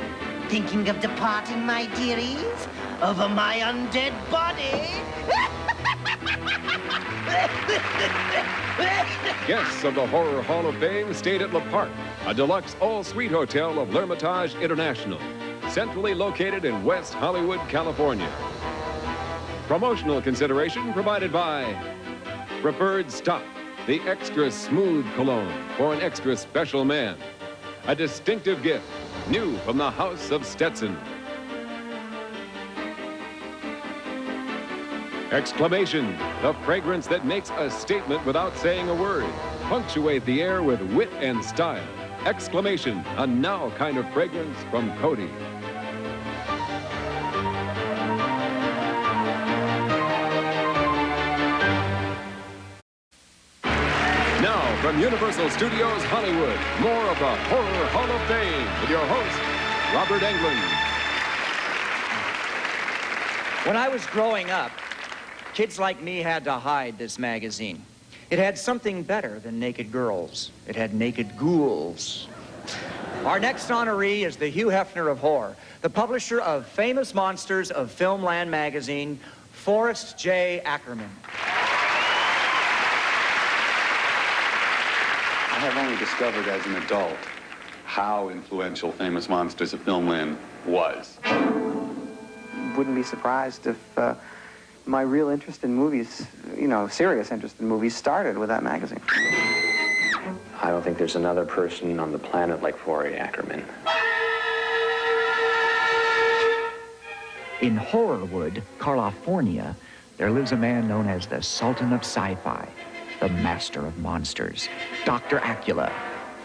Thinking of departing, my dearies? Over my undead body? Guests of the Horror Hall of Fame stayed at Le Parc, a deluxe all-suite hotel of L'Hermitage International, centrally located in West Hollywood, California. Promotional consideration provided by Preferred Stock, the extra smooth cologne for an extra special man. A distinctive gift, new from the House of Stetson. Exclamation, the fragrance that makes a statement without saying a word. Punctuate the air with wit and style. Exclamation, a now kind of fragrance from Coty. Now, from Universal Studios Hollywood, more of the Horror Hall of Fame with your host, Robert Englund. When I was growing up, kids like me had to hide this magazine. It had something better than naked girls. It had naked ghouls. Our next honoree is the Hugh Hefner of horror, the publisher of Famous Monsters of Filmland magazine, Forrest J. Ackerman. I have only discovered as an adult how influential Famous Monsters of Filmland was. Wouldn't be surprised if my real interest in movies, serious interest in movies, started with that magazine. I don't think there's another person on the planet like Forrest Ackerman. In Horrorwood, California, there lives a man known as the Sultan of Sci-Fi, the master of monsters, Dr. Acula,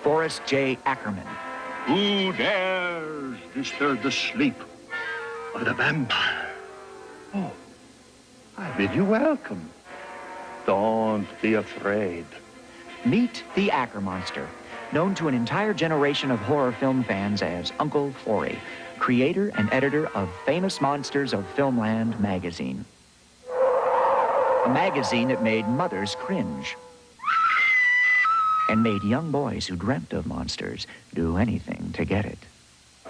Forrest J. Ackerman. Who dares disturb the sleep of the vampire? Oh, I bid you welcome. Don't be afraid. Meet the Acker Monster, known to an entire generation of horror film fans as Uncle Forey, creator and editor of Famous Monsters of Filmland magazine. A magazine that made mothers cringe and made young boys who dreamt of monsters do anything to get it.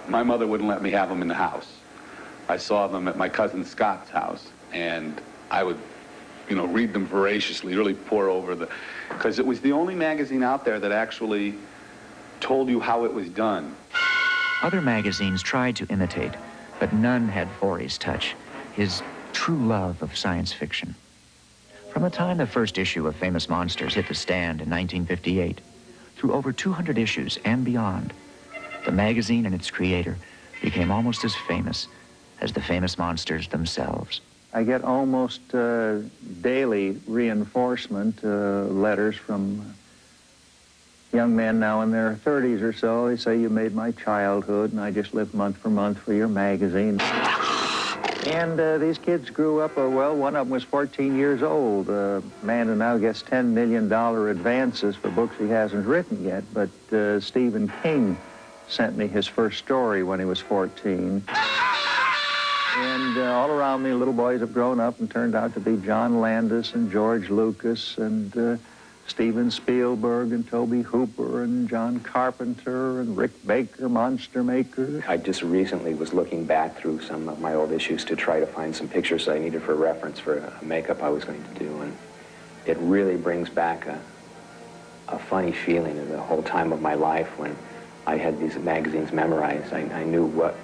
My mother wouldn't let me have them in the house. I saw them at my cousin Scott's house, and I would, read them voraciously, really pore over because it was the only magazine out there that actually told you how it was done. Other magazines tried to imitate, but none had Forey's touch, his true love of science fiction. From the time the first issue of Famous Monsters hit the stand in 1958, through over 200 issues and beyond, the magazine and its creator became almost as famous as the famous monsters themselves. I get almost daily reinforcement letters from young men now in their 30s or so. They say, you made my childhood, and I just lived month for month for your magazine. And these kids grew up, one of them was 14 years old, a man who now gets $10 million advances for books he hasn't written yet, but Stephen King sent me his first story when he was 14. And all around me, little boys have grown up and turned out to be John Landis and George Lucas and Steven Spielberg and Tobe Hooper and John Carpenter and Rick Baker, Monster Maker. I just recently was looking back through some of my old issues to try to find some pictures I needed for reference for a makeup I was going to do, and it really brings back a funny feeling of the whole time of my life when I had these magazines memorized. I knew what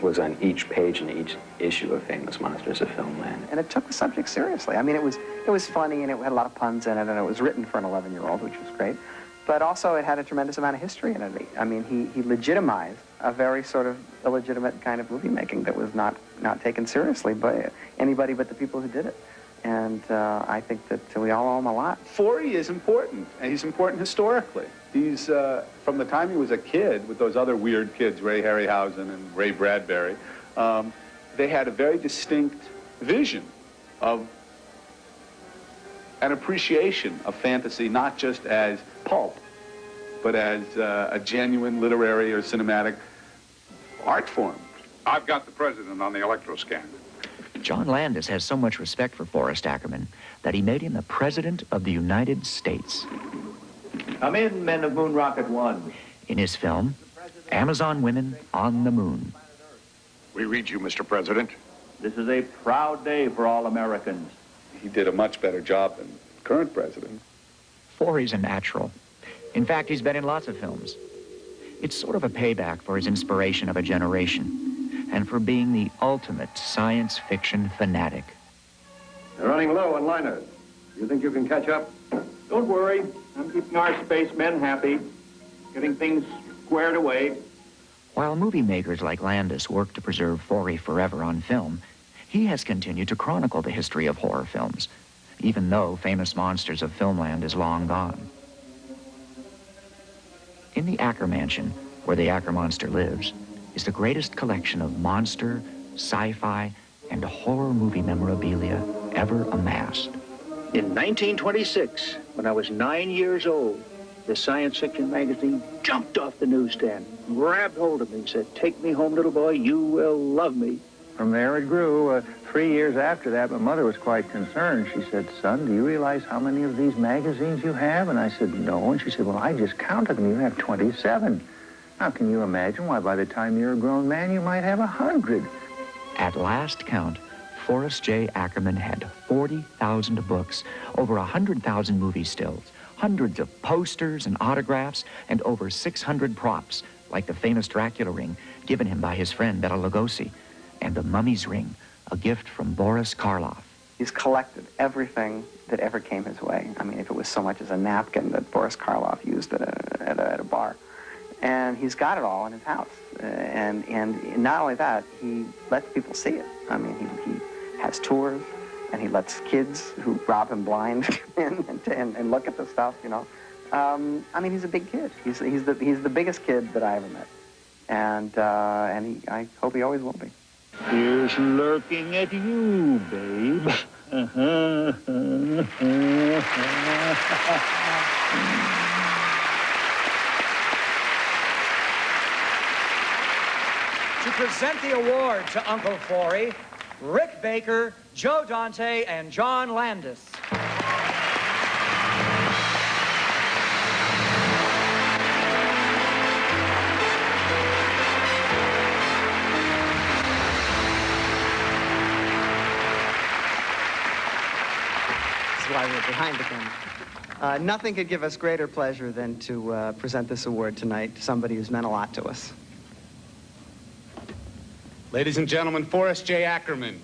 was on each page in each issue of Famous Monsters of Filmland. And it took the subject seriously. I mean, it was funny, and it had a lot of puns in it, and it was written for an 11-year-old, which was great. But also, it had a tremendous amount of history in it. I mean, he legitimized a very sort of illegitimate kind of movie making that was not taken seriously by anybody but the people who did it. And I think that we all owe him a lot. Forey is important, and he's important historically. He's, from the time he was a kid with those other weird kids, Ray Harryhausen and Ray Bradbury, they had a very distinct vision of an appreciation of fantasy, not just as pulp, but as a genuine literary or cinematic art form. I've got the president on the electroscan. John Landis has so much respect for Forrest Ackerman that he made him the President of the United States. Come in, men of Moon Rocket 1. In his film, Amazon Women on the Moon. We read you, Mr. President. This is a proud day for all Americans. He did a much better job than the current president. Forey's a natural. In fact, he's been in lots of films. It's sort of a payback for his inspiration of a generation and for being the ultimate science fiction fanatic. They're running low on liners. You think you can catch up? Don't worry. I'm keeping our spacemen happy, getting things squared away. While movie makers like Landis work to preserve Forey forever on film, he has continued to chronicle the history of horror films, even though Famous Monsters of Filmland is long gone. In the Acker Mansion, where the Acker Monster lives, is the greatest collection of monster, sci-fi, and horror movie memorabilia ever amassed. In 1926, when I was 9 years old, the science fiction magazine jumped off the newsstand, grabbed hold of me and said, "Take me home, little boy, you will love me." From there it grew. 3 years after that, my mother was quite concerned. She said, "Son, do you realize how many of these magazines you have?" And I said, "No." And she said, "Well, I just counted them. You have 27. How can you imagine why by the time you're a grown man, you might have 100. At last count, Forrest J. Ackerman had 40,000 books, over 100,000 movie stills, hundreds of posters and autographs, and over 600 props, like the famous Dracula ring given him by his friend Bela Lugosi, and the Mummy's ring, a gift from Boris Karloff. He's collected everything that ever came his way. I mean, if it was so much as a napkin that Boris Karloff used at a bar. And he's got it all in his house. And not only that, he lets people see it. I mean, he has tours, and he lets kids who rob him blind and look at the stuff, you know. I mean, he's a big kid. He's the biggest kid that I ever met. And I hope he always will be. Here's lurking at you, babe. To present the award to Uncle Forey, Rick Baker, Joe Dante, and John Landis. This is why we're behind the camera. Nothing could give us greater pleasure than to present this award tonight to somebody who's meant a lot to us. Ladies and gentlemen, Forrest J. Ackerman.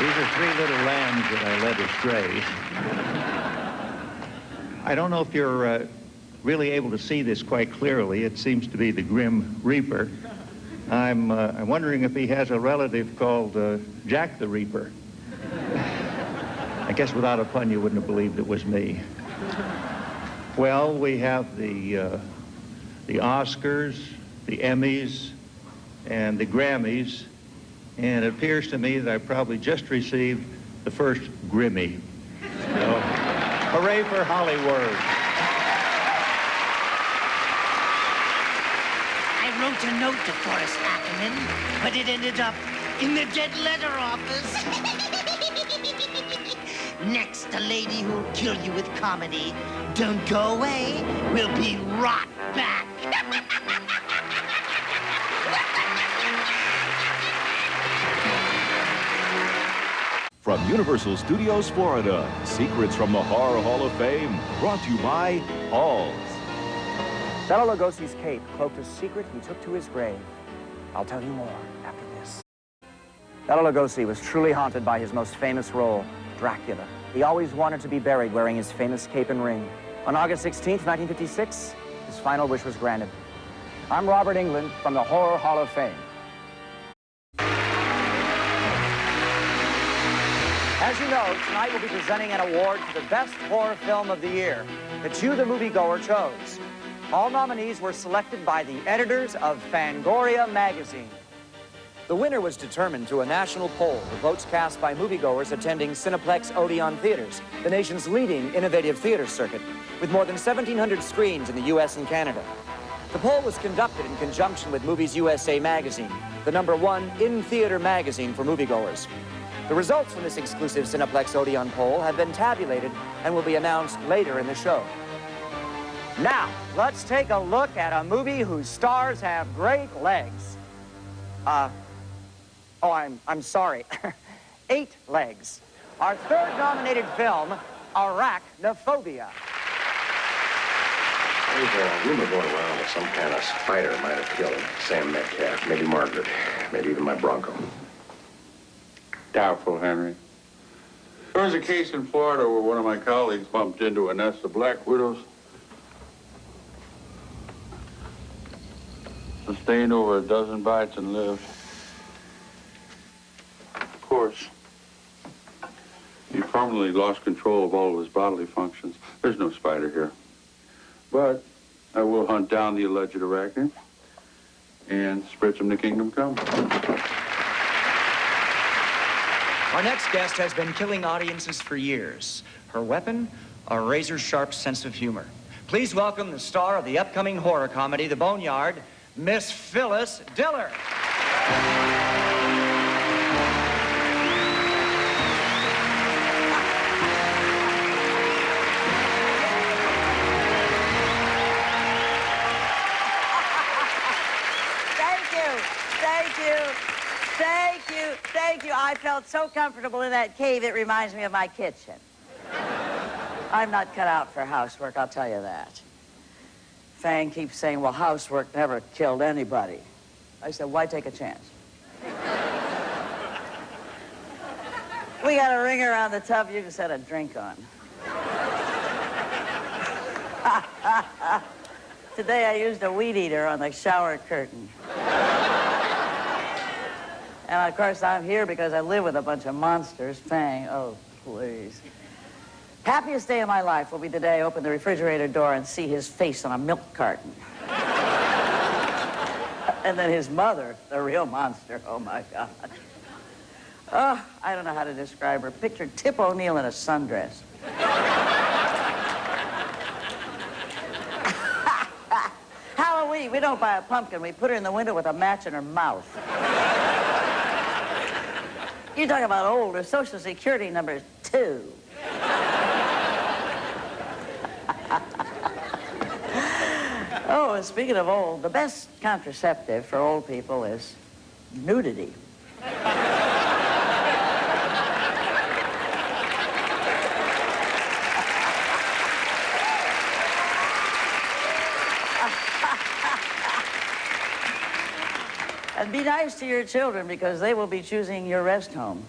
These are three little lambs that I led astray. I don't know if you're really able to see this quite clearly. It seems to be the Grim Reaper. I'm wondering if he has a relative called Jack the Reaper. I guess without a pun, you wouldn't have believed it was me. Well, we have the Oscars, the Emmys, and the Grammys. And it appears to me that I probably just received the first Grimmy. So, hooray for Hollywood. I wrote a note to Forrest Ackerman, but it ended up in the dead letter office. Next, a lady who'll kill you with comedy. Don't go away, we'll be right back. From Universal Studios, Florida, Secrets from the Horror Hall of Fame, brought to you by Halls. Bela Lugosi's cape cloaked a secret he took to his grave. I'll tell you more after this. Bela Lugosi was truly haunted by his most famous role, Dracula. He always wanted to be buried wearing his famous cape and ring. On August 16th, 1956, his final wish was granted. I'm Robert Englund from the Horror Hall of Fame. As you know, tonight we'll be presenting an award for the best horror film of the year that you, the moviegoer, chose. All nominees were selected by the editors of Fangoria magazine. The winner was determined through a national poll with votes cast by moviegoers attending Cineplex Odeon Theaters, the nation's leading innovative theater circuit, with more than 1,700 screens in the U.S. and Canada. The poll was conducted in conjunction with Movies USA magazine, the #1 in-theater magazine for moviegoers. The results from this exclusive Cineplex Odeon poll have been tabulated and will be announced later in the show. Now, let's take a look at a movie whose stars have great legs. I'm sorry. 8 legs. Our third nominated film, Arachnophobia. There's a rumor going around that some kind of spider might have killed Sam Metcalf, maybe Margaret, maybe even my Bronco. Doubtful, Henry. There was a case in Florida where one of my colleagues bumped into a nest of black widows. Sustained over a dozen bites and lived. Of course, he permanently lost control of all of his bodily functions. There's no spider here. But I will hunt down the alleged arachnid and spritz him to kingdom come. Our next guest has been killing audiences for years. Her weapon, a razor-sharp sense of humor. Please welcome the star of the upcoming horror comedy, The Boneyard, Miss Phyllis Diller. felt so comfortable in that cave, it reminds me of my kitchen. I'm not cut out for housework, I'll tell you that. Fang keeps saying, well, housework never killed anybody. I said, why take a chance? We got a ring around the tub you can set a drink on. Today I used a weed eater on the shower curtain. And of course I'm here because I live with a bunch of monsters. Fang, oh, please. Happiest day of my life will be the day I open the refrigerator door and see his face on a milk carton. And then his mother, the real monster, oh my God. Oh, I don't know how to describe her. Picture Tip O'Neill in a sundress. Halloween, we don't buy a pumpkin. We put her in the window with a match in her mouth. You talk about old, her Social Security number is 2. Oh, and speaking of old, the best contraceptive for old people is nudity. And be nice to your children because they will be choosing your rest home.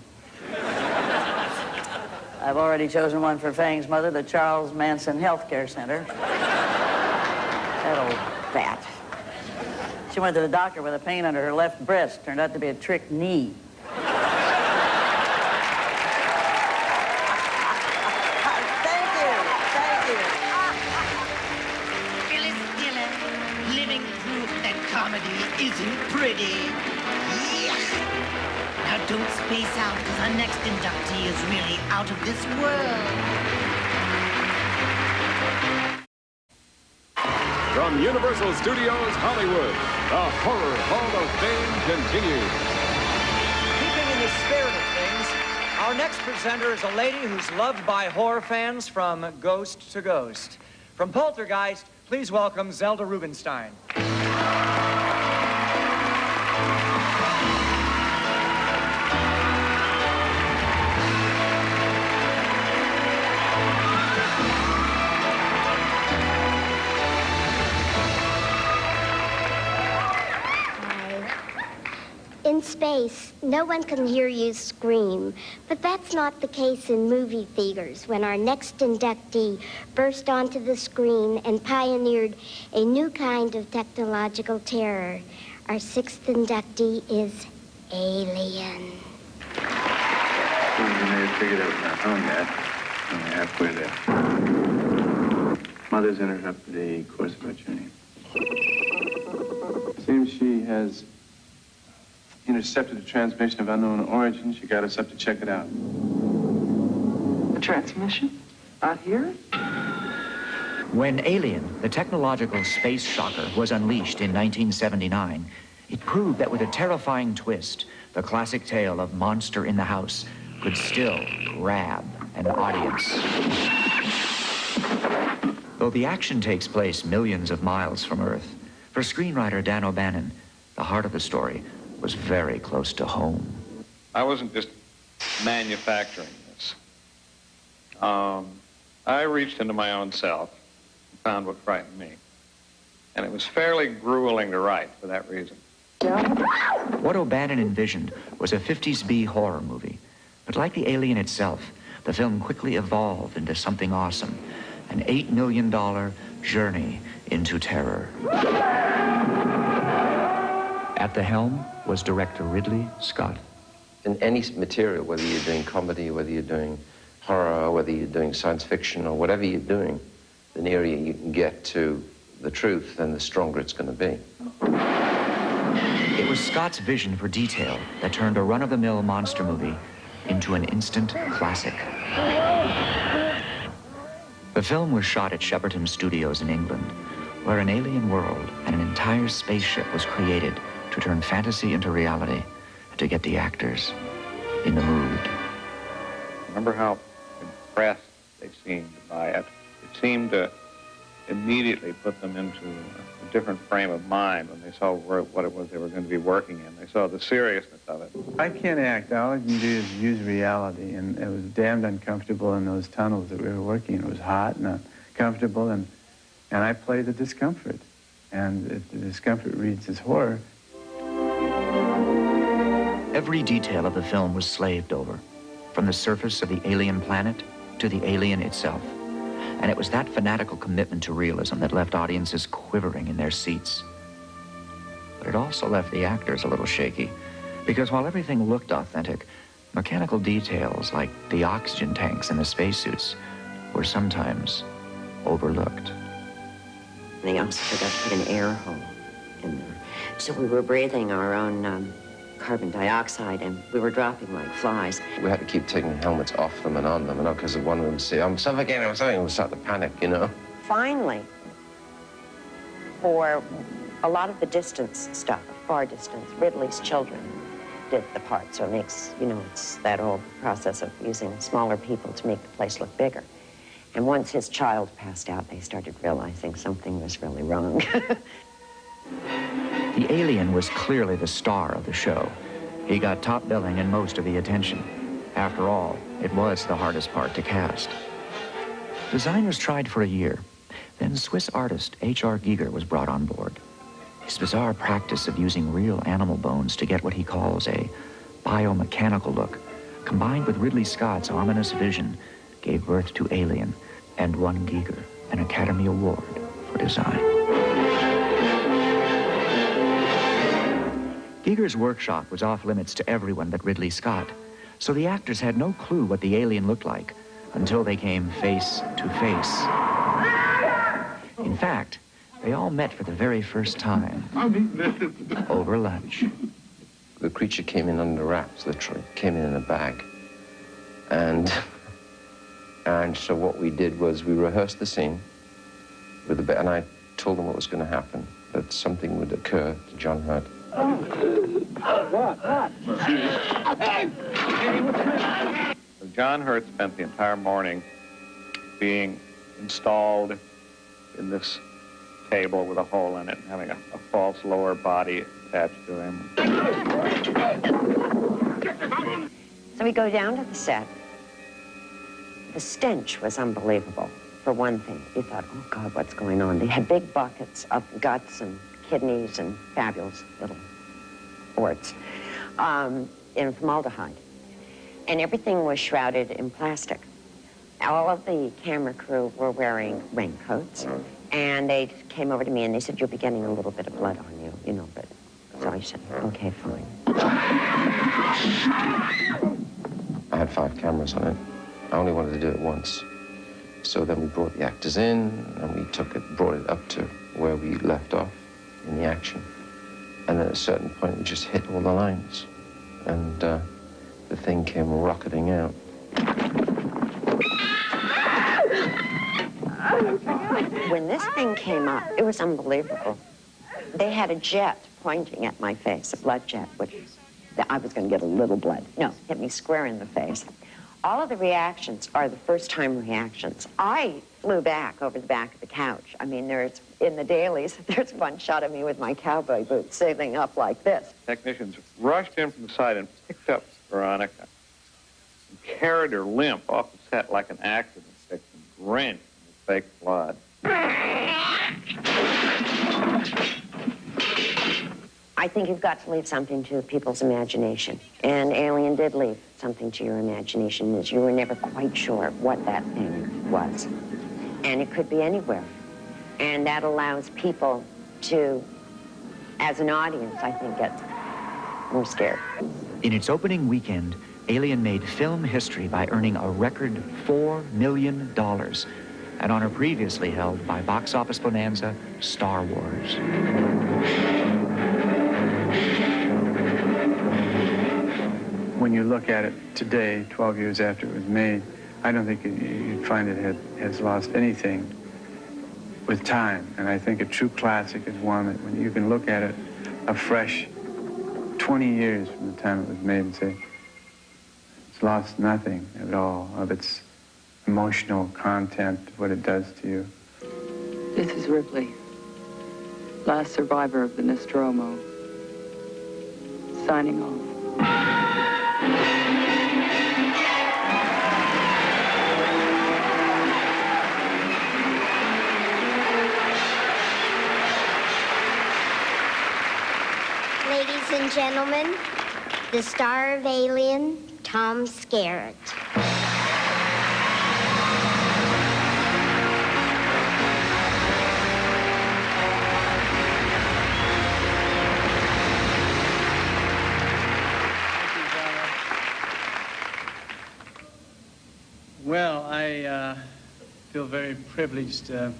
I've already chosen one for Fang's mother, the Charles Manson Healthcare Center. That old bat. She went to the doctor with a pain under her left breast. Turned out to be a trick knee. Living proof that comedy isn't pretty. Yes! Now don't space out, because our next inductee is really out of this world. From Universal Studios Hollywood, the Horror Hall of Fame continues. Keeping in the spirit of things, our next presenter is a lady who's loved by horror fans from ghost to ghost. From Poltergeist, please welcome Zelda Rubinstein. In space, no one can hear you scream, but that's not the case in movie theaters when our next inductee burst onto the screen and pioneered a new kind of technological terror. Our sixth inductee is Alien. You may have figured out not home yet. Only halfway there. Mother's interrupted the course of our journey. Seems she has intercepted a transmission of unknown origin. She got us up to check it out. A transmission? Out here? When Alien, the technological space shocker, was unleashed in 1979, it proved that with a terrifying twist, the classic tale of Monster in the House could still grab an audience. Though the action takes place millions of miles from Earth, for screenwriter Dan O'Bannon, the heart of the story was very close to home. I wasn't just manufacturing this. I reached into my own self and found what frightened me. And it was fairly grueling to write for that reason. What O'Bannon envisioned was a 50s B horror movie. But like the Alien itself, the film quickly evolved into something awesome. An $8 million journey into terror. At the helm was director Ridley Scott. In any material, whether you're doing comedy, whether you're doing horror, whether you're doing science fiction, or whatever you're doing, the nearer you can get to the truth, then the stronger it's going to be. It was Scott's vision for detail that turned a run-of-the-mill monster movie into an instant classic. The film was shot at Shepperton Studios in England, where an alien world and an entire spaceship was created to turn fantasy into reality and to get the actors in the mood. Remember how impressed they seemed by it? It seemed to immediately put them into a different frame of mind when they saw what it was they were going to be working in. They saw the seriousness of it. I can't act. All I can do is use reality, and it was damned uncomfortable in those tunnels that we were working in. It was hot and uncomfortable, and I played the discomfort, and the discomfort reads as horror. Every detail of the film was slaved over, from the surface of the alien planet to the alien itself. And it was that fanatical commitment to realism that left audiences quivering in their seats. But it also left the actors a little shaky, because while everything looked authentic, mechanical details like the oxygen tanks in the spacesuits were sometimes overlooked. They also forgot to put an air hole in there. So we were breathing our own carbon dioxide, and we were dropping like flies. We had to keep taking helmets off them and on them, because if one of them would say, I'm suffocating, we'd start to panic, Finally, for a lot of the distance stuff, far distance, Ridley's children did the part. So it makes, it's that old process of using smaller people to make the place look bigger. And once his child passed out, they started realizing something was really wrong. The alien was clearly the star of the show. He got top billing and most of the attention. After all, it was the hardest part to cast. Designers tried for a year. Then Swiss artist H.R. Giger was brought on board. His bizarre practice of using real animal bones to get what he calls a biomechanical look, combined with Ridley Scott's ominous vision, gave birth to Alien and won Giger an Academy Award for design. Giger's workshop was off limits to everyone but Ridley Scott, so the actors had no clue what the alien looked like until they came face to face. In fact, they all met for the very first time over lunch. The creature came in under wraps, literally, came in a bag. And so what we did was we rehearsed the scene with the and I told them what was going to happen, that something would occur to John Hurt. What? So John Hurt spent the entire morning being installed in this table with a hole in it, and having a false lower body attached to him. So we go down to the set. The stench was unbelievable, for one thing. You thought, oh, God, what's going on? They had big buckets of guts and kidneys and fabulous little orts in formaldehyde. And everything was shrouded in plastic. All of the camera crew were wearing raincoats, and they came over to me and they said, you'll be getting a little bit of blood on you, but... So I said, okay, fine. I had 5 cameras on it. I only wanted to do it once. So then we brought the actors in, and we brought it up to where we left off in the action. And then at a certain point, we just hit all the lines. And the thing came rocketing out. When this thing came up, it was unbelievable. They had a jet pointing at my face, a blood jet, which I was going to get a little blood. No, hit me square in the face. All of the reactions are the first-time reactions. I flew back over the back of the couch. I mean, in the dailies, there's one shot of me with my cowboy boots sailing up like this. Technicians rushed in from the side and picked up Veronica and carried her limp off the set like an accident victim, drenched in fake blood. I think you've got to leave something to people's imagination. And Alien did leave something to your imagination, as you were never quite sure what that thing was. And it could be anywhere. And that allows people to, as an audience, I think, get more scared. In its opening weekend, Alien made film history by earning a record $4 million, an honor previously held by box office bonanza Star Wars. When you look at it today, 12 years after it was made, I don't think you'd find it has lost anything with time. And I think a true classic is one that when you can look at it afresh 20 years from the time it was made and say, it's lost nothing at all of its emotional content, what it does to you. This is Ripley, last survivor of the Nostromo. Signing off. Ladies and gentlemen, the star of Alien, Tom Skerritt. Well, I feel very privileged to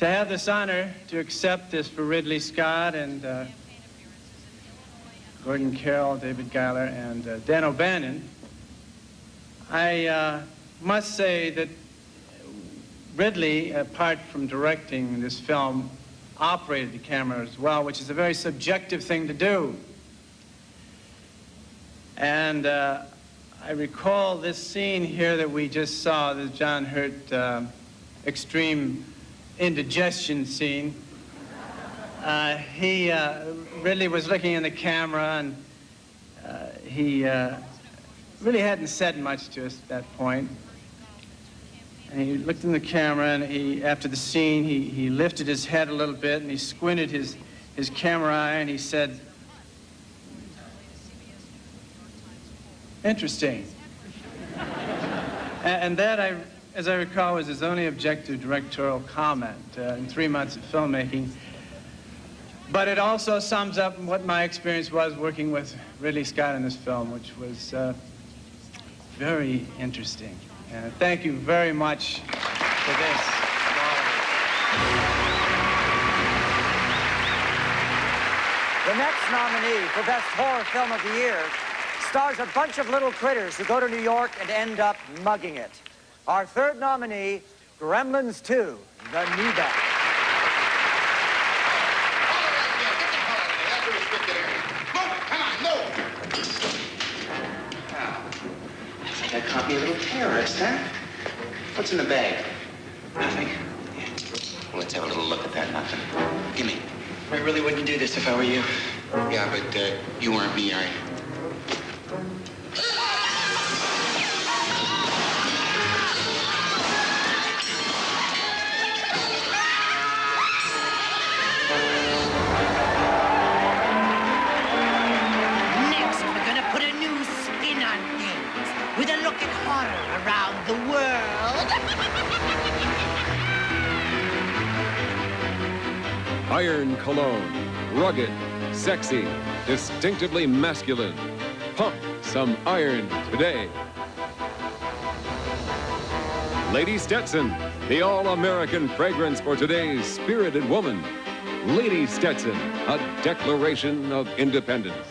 have this honor to accept this for Ridley Scott and Gordon Carroll, David Giler, and Dan O'Bannon. I must say that Ridley, apart from directing this film, operated the camera as well, which is a very subjective thing to do. And I recall this scene here that we just saw, the John Hurt extreme indigestion scene. Ridley was looking in the camera, and he really hadn't said much to us at that point. And he looked in the camera, and after the scene, he lifted his head a little bit, and he squinted his camera eye, and he said, "Interesting." And that, as I recall, was his only objective directorial comment in 3 months of filmmaking. But it also sums up what my experience was working with Ridley Scott in this film, which was very interesting. And thank you very much for this. The next nominee for Best Horror Film of the Year stars a bunch of little critters who go to New York and end up mugging it. Our third nominee, Gremlins 2, The New Batch. I caught me a little terrorist, huh? What's in the bag? Nothing? Yeah. Well, let's have a little look at that nothing. Give me. I really wouldn't do this if I were you. Yeah, but you weren't me, are you? Next, we're gonna put a new spin on things with a look at horror around the world. Iron cologne, rugged, sexy, distinctively masculine. Pump some iron today. Lady Stetson, the all-American fragrance for today's spirited woman. Lady Stetson, a declaration of independence.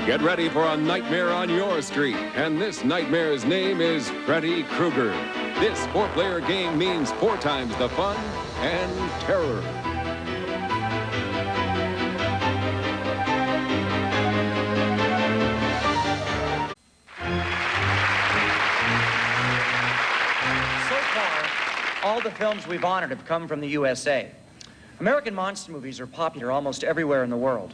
Get ready for a nightmare on your street, and this nightmare's name is Freddy Krueger. This 4-player game means 4 times the fun and terror. So far, all the films we've honored have come from the USA. American monster movies are popular almost everywhere in the world.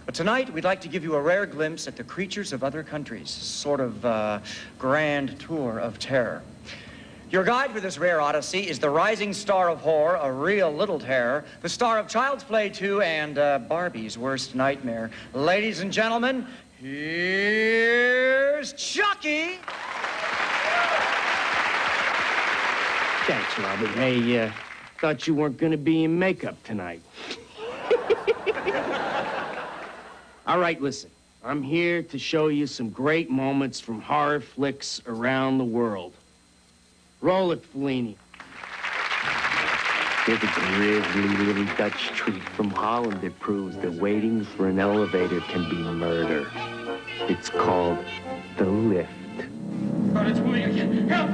But tonight, we'd like to give you a rare glimpse at the creatures of other countries, sort of grand tour of terror. Your guide for this rare odyssey is the rising star of horror, a real little terror, the star of Child's Play 2 and Barbie's worst nightmare. Ladies and gentlemen, here's Chucky! Thanks, Robert. Hey, thought you weren't gonna be in makeup tonight. All right, listen. I'm here to show you some great moments from horror flicks around the world. Roll it, Fellini. If it's a really little Dutch treat from Holland, it proves that waiting for an elevator can be murder. It's called the lift. Oh, it's moving again. Help!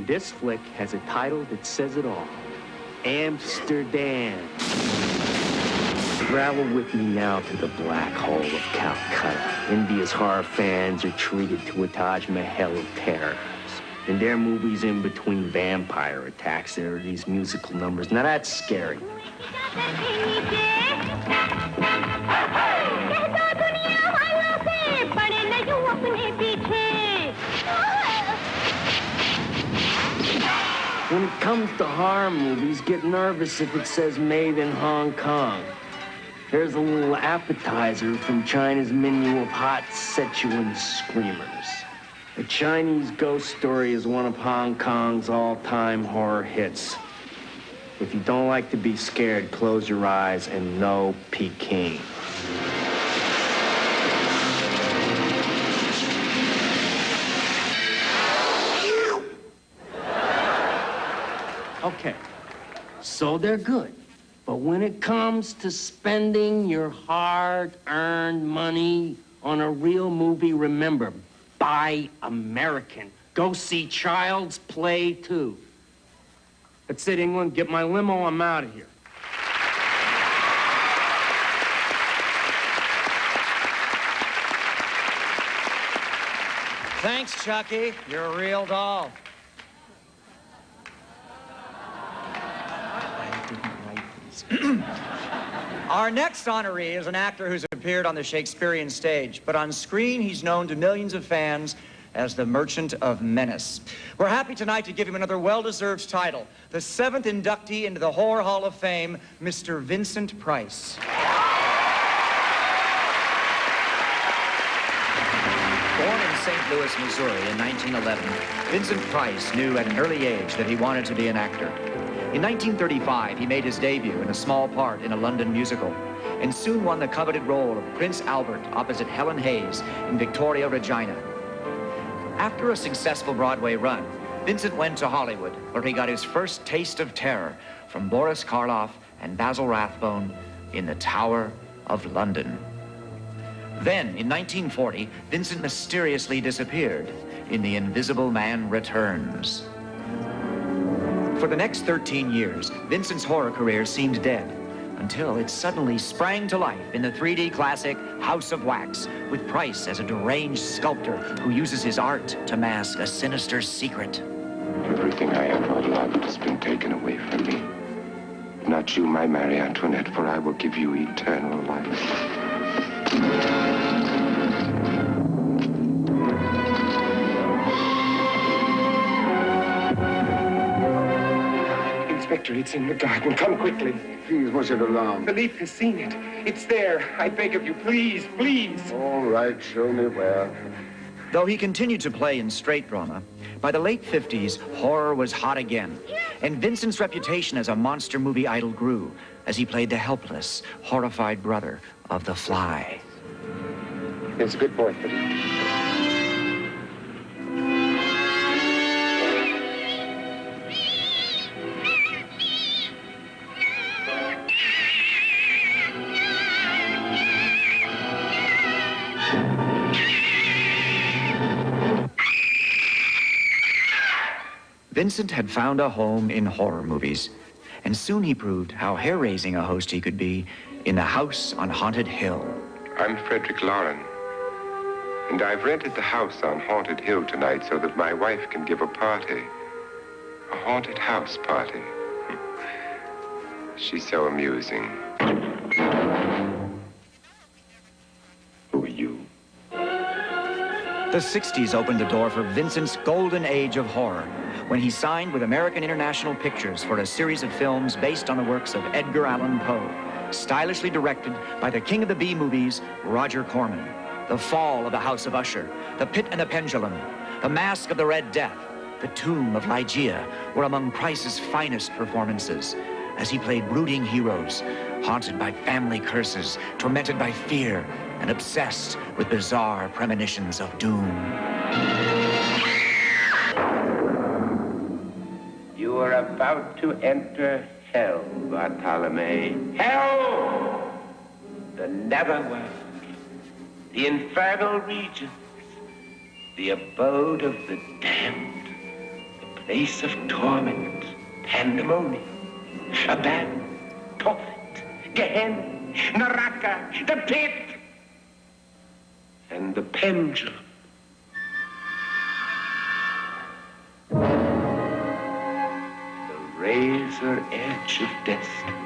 And this flick has a title that says it all. Amsterdam. Travel with me now to the black hole of Calcutta. India's horror fans are treated to a Taj Mahal of terrors. And their movies in between vampire attacks, there are these musical numbers. Now that's scary. When it comes to horror movies, get nervous if it says made in Hong Kong. Here's a little appetizer from China's menu of hot Sichuan screamers. A Chinese ghost story is one of Hong Kong's all-time horror hits. If you don't like to be scared, close your eyes and no Peking. Okay, so they're good. But when it comes to spending your hard-earned money on a real movie, remember, buy American. Go see Child's Play 2. That's it, England. Get my limo. I'm out of here. Thanks, Chucky. You're a real doll. Our next honoree is an actor who's appeared on the Shakespearean stage, but on screen he's known to millions of fans as the Merchant of Menace. We're happy tonight to give him another well-deserved title, the 7th inductee into the Horror Hall of Fame, Mr. Vincent Price. Born in St. Louis, Missouri in 1911, Vincent Price knew at an early age that he wanted to be an actor. In 1935, he made his debut in a small part in a London musical and soon won the coveted role of Prince Albert opposite Helen Hayes in Victoria Regina. After a successful Broadway run, Vincent went to Hollywood, where he got his first taste of terror from Boris Karloff and Basil Rathbone in The Tower of London. Then, in 1940, Vincent mysteriously disappeared in The Invisible Man Returns. For the next 13 years, Vincent's horror career seemed dead, until it suddenly sprang to life in the 3D classic House of Wax, with Price as a deranged sculptor who uses his art to mask a sinister secret. Everything I ever loved has been taken away from me. Not you, my Marie Antoinette, for I will give you eternal life. Inspector, it's in the garden. Come quickly. Please, Monsieur Delambre. Philippe has seen it. It's there. I beg of you, please, please. All right, show me where. Though he continued to play in straight drama, by the late 50s, horror was hot again. And Vincent's reputation as a monster movie idol grew as he played the helpless, horrified brother of The Fly. It's a good boy, Philippe. Vincent had found a home in horror movies, and soon he proved how hair-raising a host he could be in the House on Haunted Hill. I'm Frederick Lauren, and I've rented the house on Haunted Hill tonight so that my wife can give a party. A haunted house party. She's so amusing. Who are you? The 60s opened the door for Vincent's golden age of horror, when he signed with American International Pictures for a series of films based on the works of Edgar Allan Poe, stylishly directed by the king of the B-movies, Roger Corman. The Fall of the House of Usher, The Pit and the Pendulum, The Mask of the Red Death, The Tomb of Ligeia were among Price's finest performances, as he played brooding heroes, haunted by family curses, tormented by fear, and obsessed with bizarre premonitions of doom. You are about to enter hell, Bartolome. Hell! The netherworld, the infernal regions, the abode of the damned, the place of torment, pandemonium, Abaddon, Tophet, Gehenna, Naraka, the pit, and the pendulum. The razor edge of destiny.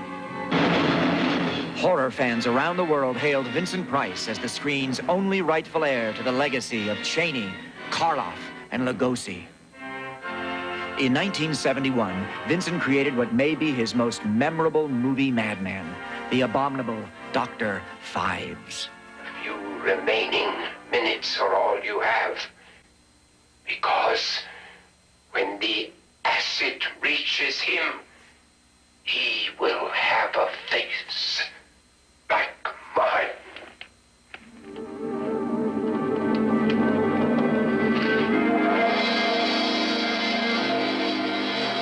Horror fans around the world hailed Vincent Price as the screen's only rightful heir to the legacy of Chaney, Karloff, and Lugosi. In 1971, Vincent created what may be his most memorable movie madman, the abominable Dr. Phibes. Few remaining minutes are all you have. Because when the acid reaches him, he will have a face like mine.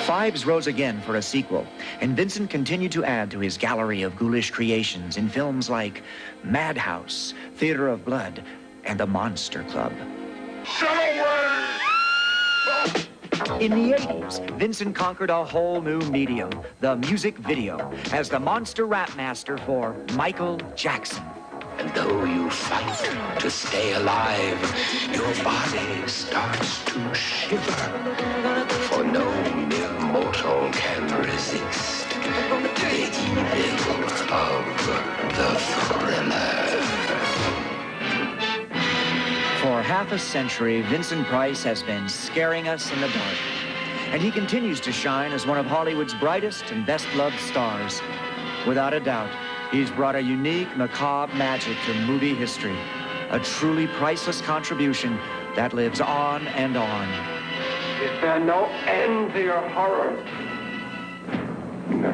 Phibes rose again for a sequel, and Vincent continued to add to his gallery of ghoulish creations in films like Madhouse, Theater of Blood, and The Monster Club. In the 80s, Vincent conquered a whole new medium, the music video, as the monster rap master for Michael Jackson. And though you fight to stay alive, your body starts to shiver. For no mere mortal can resist the evil of the thriller. For half a century, Vincent Price has been scaring us in the dark. And he continues to shine as one of Hollywood's brightest and best-loved stars. Without a doubt, he's brought a unique, macabre magic to movie history. A truly priceless contribution that lives on and on. Is there no end to your horror? No.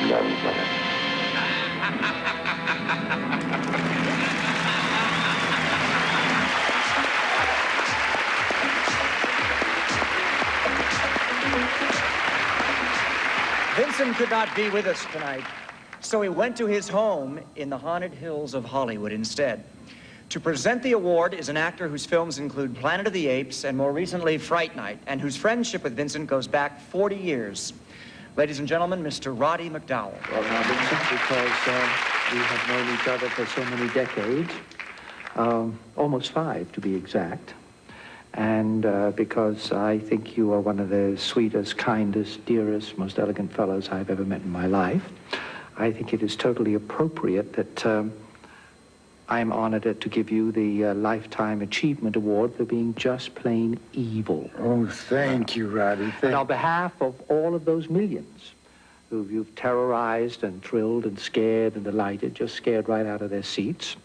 None whatever. Vincent could not be with us tonight, so he went to his home in the haunted hills of Hollywood instead. To present the award is an actor whose films include Planet of the Apes and more recently Fright Night, and whose friendship with Vincent goes back 40 years. Ladies and gentlemen, Mr. Roddy McDowall. Well, now, Vincent, because we have known each other for so many decades, almost 5 to be exact, and because I think you are one of the sweetest, kindest, dearest, most elegant fellows I've ever met in my life, I think it is totally appropriate that I'm honored to give you the Lifetime Achievement Award for being just plain evil. Oh, thank you, Roddy. And on behalf of all of those millions who you've terrorized and thrilled and scared and delighted, just scared right out of their seats,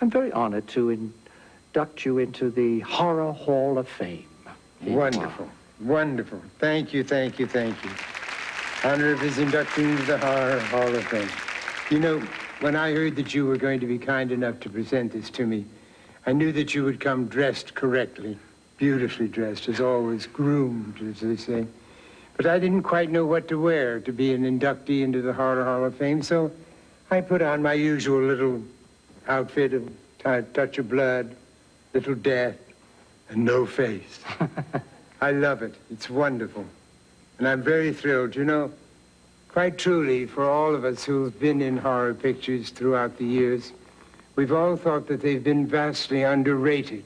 I'm very honored to induct you into the Horror Hall of Fame. Wonderful. Wonderful. Thank you, thank you, thank you. Honor of his induction into the Horror Hall of Fame. You know, when I heard that you were going to be kind enough to present this to me, I knew that you would come dressed correctly, beautifully dressed, as always, groomed, as they say. But I didn't quite know what to wear to be an inductee into the Horror Hall of Fame, so I put on my usual little outfit of touch of blood, little death, and no face. I love it. It's wonderful. And I'm very thrilled. You know, quite truly, for all of us who've been in horror pictures throughout the years, we've all thought that they've been vastly underrated.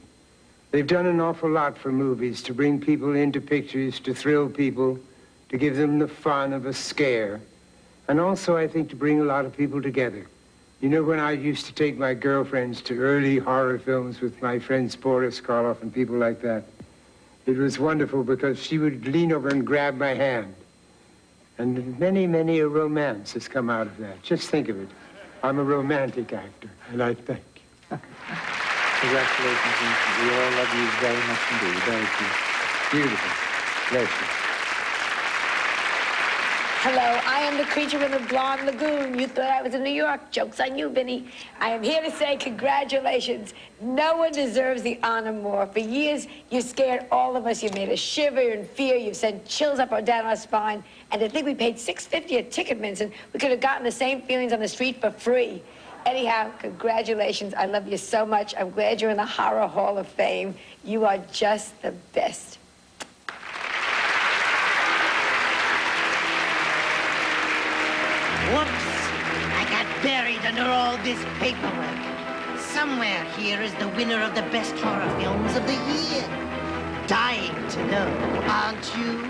They've done an awful lot for movies to bring people into pictures, to thrill people, to give them the fun of a scare, and also, I think, to bring a lot of people together. You know, when I used to take my girlfriends to early horror films with my friends Boris Karloff and people like that, it was wonderful because she would lean over and grab my hand. And many, many a romance has come out of that. Just think of it. I'm a romantic actor, and I thank you. Congratulations, Vincent. We all love you very much indeed. Very beautiful. Bless you. Hello, I am the creature in the blonde lagoon. You thought I was in New York. Joke's on you, Vinny. I am here to say congratulations. No one deserves the honor more. For years, you scared all of us. You made us shiver in fear. You've sent chills up or down our spine. And to think we paid $6.50 at Ticketman's and we could have gotten the same feelings on the street for free. Anyhow, congratulations. I love you so much. I'm glad you're in the Horror Hall of Fame. You are just the best. Whoops! I got buried under all this paperwork. Somewhere here is the winner of the best horror films of the year. Dying to know, aren't you?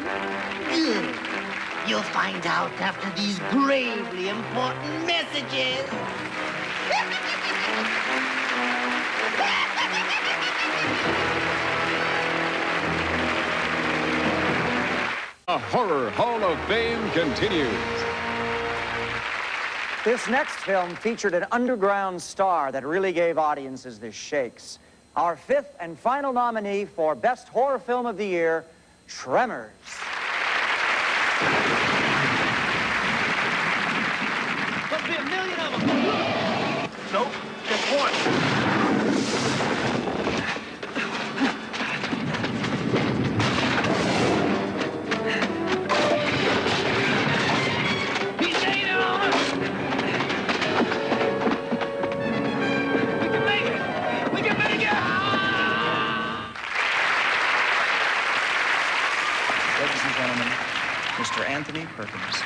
Good. You'll find out after these gravely important messages. The Horror Hall of Fame continues. This next film featured an underground star that really gave audiences the shakes. Our fifth and final nominee for Best Horror Film of the Year, Tremors. Must be a million of them. Nope, just one. Ladies and gentlemen, Mr. Anthony Perkins.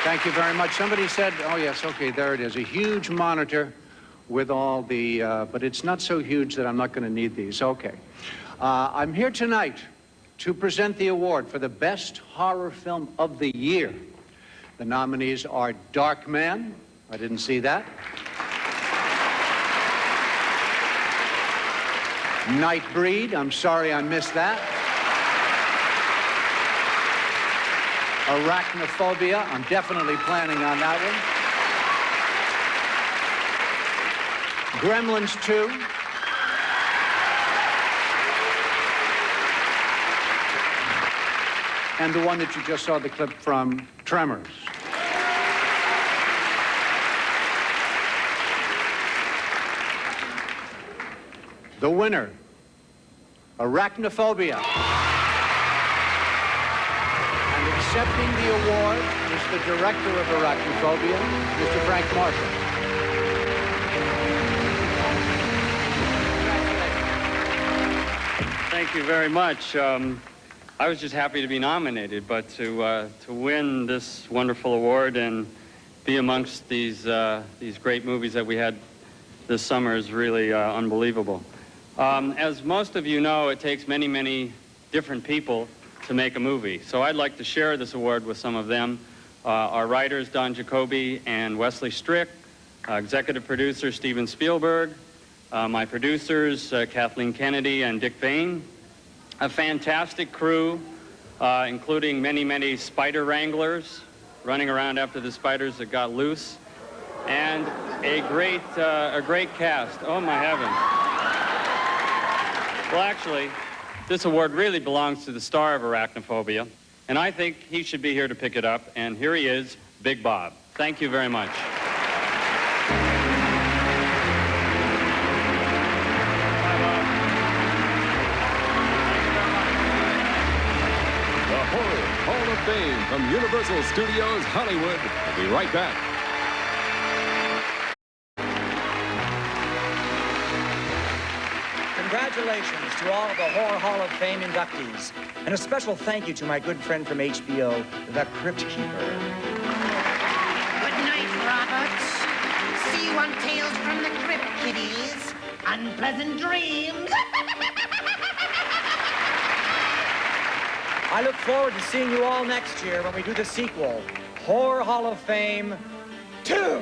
Thank you very much. Somebody said, oh yes, okay, there it is, a huge monitor with all the, but it's not so huge that I'm not going to need these. Okay. I'm here tonight to present the award for the best horror film of the year. The nominees are Darkman. I didn't see that. Nightbreed. I'm sorry I missed that. Arachnophobia. I'm definitely planning on that one. Gremlins 2. And the one that you just saw the clip from, Tremors. The winner, Arachnophobia. Accepting the award is the director of Arachnophobia, Mr. Frank Marshall. Thank you very much. I was just happy to be nominated, but to win this wonderful award and be amongst these great movies that we had this summer is really unbelievable. As most of you know, it takes many, many different people to make a movie. So I'd like to share this award with some of them. Our writers, Don Jacoby and Wesley Strick, executive producer, Steven Spielberg, my producers, Kathleen Kennedy and Dick Bain, a fantastic crew, including many, many spider wranglers running around after the spiders that got loose, and a great cast. Oh, my heavens. Well, actually, this award really belongs to the star of Arachnophobia, and I think he should be here to pick it up, and here he is, Big Bob. Thank you very much. The Horror Hall of Fame from Universal Studios Hollywood. We'll be right back. Congratulations to all of the Horror Hall of Fame inductees. And a special thank you to my good friend from HBO, The Crypt Keeper. Good night, Roberts. See you on Tales from the Crypt, kiddies. Unpleasant dreams. I look forward to seeing you all next year when we do the sequel, Horror Hall of Fame 2.